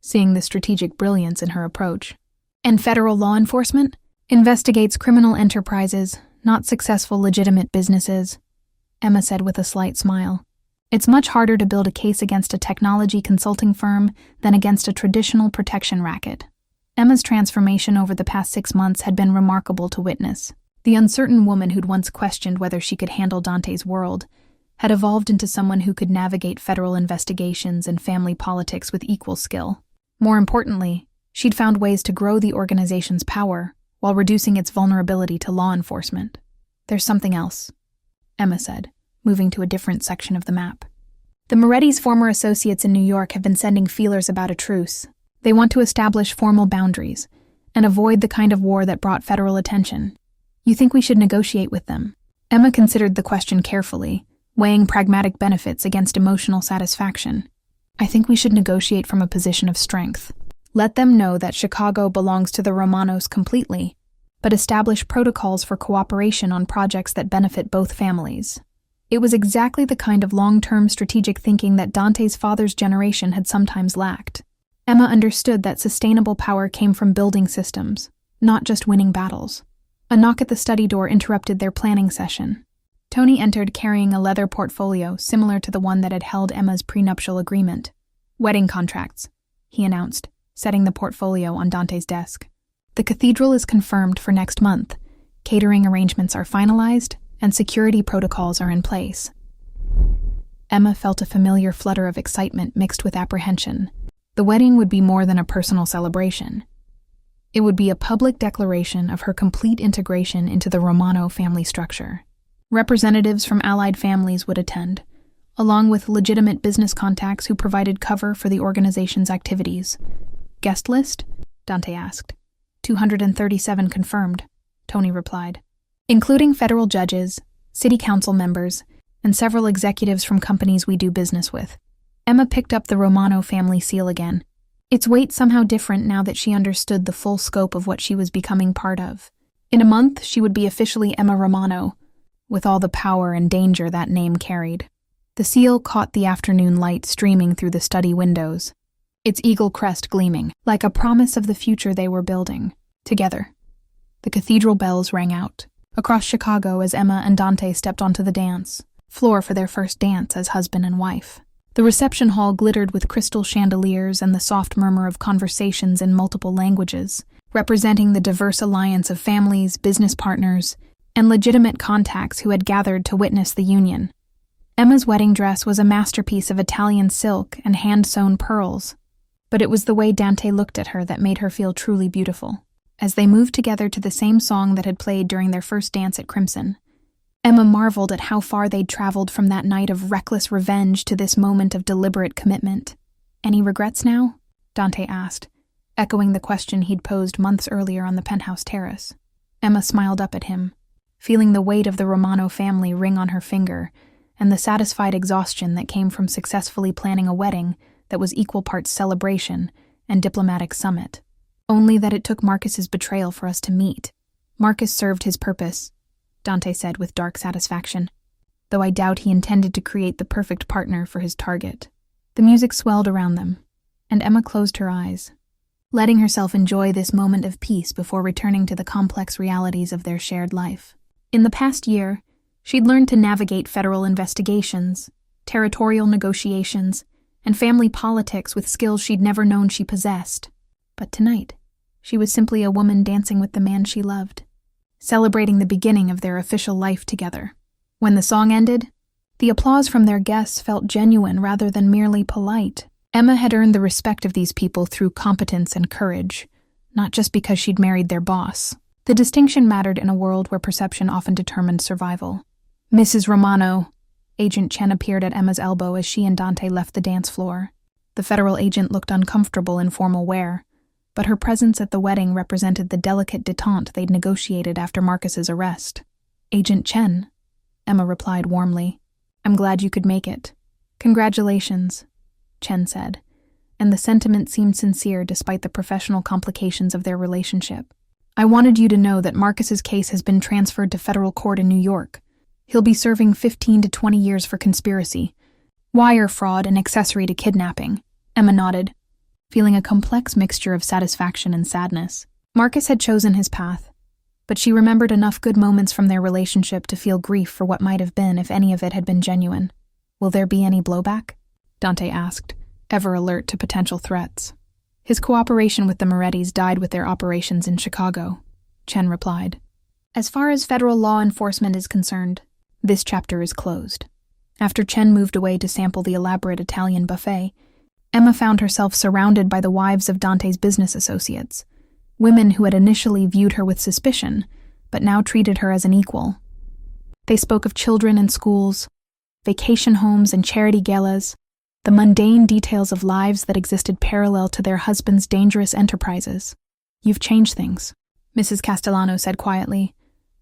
seeing the strategic brilliance in her approach. And federal law enforcement investigates criminal enterprises, not successful legitimate businesses, Emma said with a slight smile. It's much harder to build a case against a technology consulting firm than against a traditional protection racket. Emma's transformation over the past 6 months had been remarkable to witness. The uncertain woman who'd once questioned whether she could handle Dante's world had evolved into someone who could navigate federal investigations and family politics with equal skill. More importantly, she'd found ways to grow the organization's power while reducing its vulnerability to law enforcement. There's something else, Emma said, moving to a different section of the map. The Moretti's former associates in New York have been sending feelers about a truce. They want to establish formal boundaries and avoid the kind of war that brought federal attention. You think we should negotiate with them? Emma considered the question carefully, weighing pragmatic benefits against emotional satisfaction. I think we should negotiate from a position of strength. Let them know that Chicago belongs to the Romanos completely, but establish protocols for cooperation on projects that benefit both families. It was exactly the kind of long-term strategic thinking that Dante's father's generation had sometimes lacked. Emma understood that sustainable power came from building systems, not just winning battles. A knock at the study door interrupted their planning session. Tony entered carrying a leather portfolio similar to the one that had held Emma's prenuptial agreement. "Wedding contracts," he announced, setting the portfolio on Dante's desk. "The cathedral is confirmed for next month. Catering arrangements are finalized, and security protocols are in place." Emma felt a familiar flutter of excitement mixed with apprehension. The wedding would be more than a personal celebration. It would be a public declaration of her complete integration into the Romano family structure. Representatives from allied families would attend, along with legitimate business contacts who provided cover for the organization's activities. "Guest list?" Dante asked. 237 confirmed, Tony replied, including federal judges, city council members, and several executives from companies we do business with. Emma picked up the Romano family seal again. Its weight somehow different now that she understood the full scope of what she was becoming part of. In a month, she would be officially Emma Romano, with all the power and danger that name carried. The seal caught the afternoon light streaming through the study windows, its eagle crest gleaming, like a promise of the future they were building, together. The cathedral bells rang out across Chicago as Emma and Dante stepped onto the dance floor for their first dance as husband and wife. The reception hall glittered with crystal chandeliers and the soft murmur of conversations in multiple languages, representing the diverse alliance of families, business partners, and legitimate contacts who had gathered to witness the union. Emma's wedding dress was a masterpiece of Italian silk and hand-sewn pearls, but it was the way Dante looked at her that made her feel truly beautiful. As they moved together to the same song that had played during their first dance at Crimson, Emma marveled at how far they'd traveled from that night of reckless revenge to this moment of deliberate commitment. "Any regrets now?" Dante asked, echoing the question he'd posed months earlier on the penthouse terrace. Emma smiled up at him, feeling the weight of the Romano family ring on her finger and the satisfied exhaustion that came from successfully planning a wedding that was equal parts celebration and diplomatic summit. "Only that it took Marcus's betrayal for us to meet. Marcus served his purpose," Dante said with dark satisfaction, "though I doubt he intended to create the perfect partner for his target." The music swelled around them, and Emma closed her eyes, letting herself enjoy this moment of peace before returning to the complex realities of their shared life. In the past year, she'd learned to navigate federal investigations, territorial negotiations, and family politics with skills she'd never known she possessed. But tonight, she was simply a woman dancing with the man she loved, celebrating the beginning of their official life together. When the song ended, the applause from their guests felt genuine rather than merely polite. Emma had earned the respect of these people through competence and courage, not just because she'd married their boss. The distinction mattered in a world where perception often determined survival. "Mrs. Romano," Agent Chen appeared at Emma's elbow as she and Dante left the dance floor. The federal agent looked uncomfortable in formal wear, but her presence at the wedding represented the delicate détente they'd negotiated after Marcus's arrest. "Agent Chen," Emma replied warmly. "I'm glad you could make it." "Congratulations," Chen said, and the sentiment seemed sincere despite the professional complications of their relationship. "I wanted you to know that Marcus's case has been transferred to federal court in New York. He'll be serving 15 to 20 years for conspiracy, wire fraud, and accessory to kidnapping." Emma nodded, feeling a complex mixture of satisfaction and sadness. Marcus had chosen his path, but she remembered enough good moments from their relationship to feel grief for what might have been if any of it had been genuine. "Will there be any blowback?" Dante asked, ever alert to potential threats. "His cooperation with the Morettis died with their operations in Chicago," Chen replied. "As far as federal law enforcement is concerned, this chapter is closed." After Chen moved away to sample the elaborate Italian buffet, Emma found herself surrounded by the wives of Dante's business associates, women who had initially viewed her with suspicion, but now treated her as an equal. They spoke of children and schools, vacation homes and charity galas, the mundane details of lives that existed parallel to their husbands' dangerous enterprises. "You've changed things," Mrs. Castellano said quietly,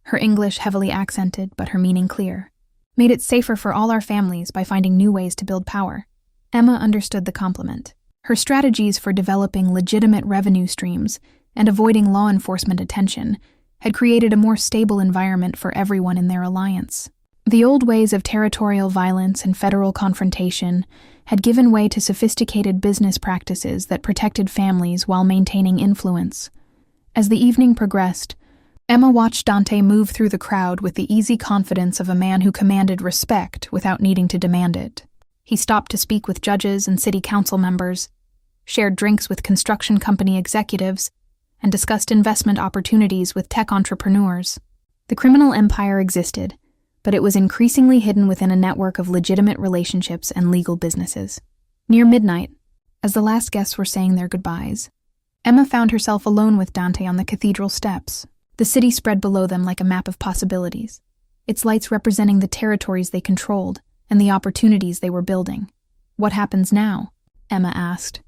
her English heavily accented but her meaning clear. "Made it safer for all our families by finding new ways to build power." Emma understood the compliment. Her strategies for developing legitimate revenue streams and avoiding law enforcement attention had created a more stable environment for everyone in their alliance. The old ways of territorial violence and federal confrontation had given way to sophisticated business practices that protected families while maintaining influence. As the evening progressed, Emma watched Dante move through the crowd with the easy confidence of a man who commanded respect without needing to demand it. He stopped to speak with judges and city council members, shared drinks with construction company executives, and discussed investment opportunities with tech entrepreneurs. The criminal empire existed, but it was increasingly hidden within a network of legitimate relationships and legal businesses. Near midnight, as the last guests were saying their goodbyes, Emma found herself alone with Dante on the cathedral steps. The city spread below them like a map of possibilities, its lights representing the territories they controlled and the opportunities they were building. "What happens now?" Emma asked,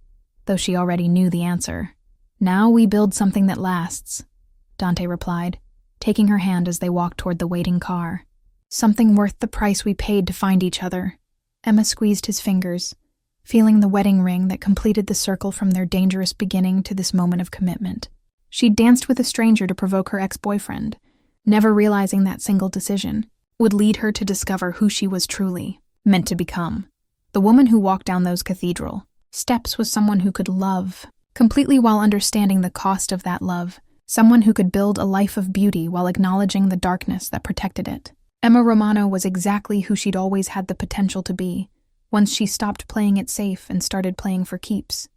though she already knew the answer. "Now we build something that lasts," Dante replied, taking her hand as they walked toward the waiting car. "Something worth the price we paid to find each other." Emma squeezed his fingers, feeling the wedding ring that completed the circle from their dangerous beginning to this moment of commitment. She'd danced with a stranger to provoke her ex-boyfriend, never realizing that single decision would lead her to discover who she was truly meant to become. The woman who walked down those cathedral steps was someone who could love, completely while understanding the cost of that love, someone who could build a life of beauty while acknowledging the darkness that protected it. Emma Romano was exactly who she'd always had the potential to be, once she stopped playing it safe and started playing for keeps.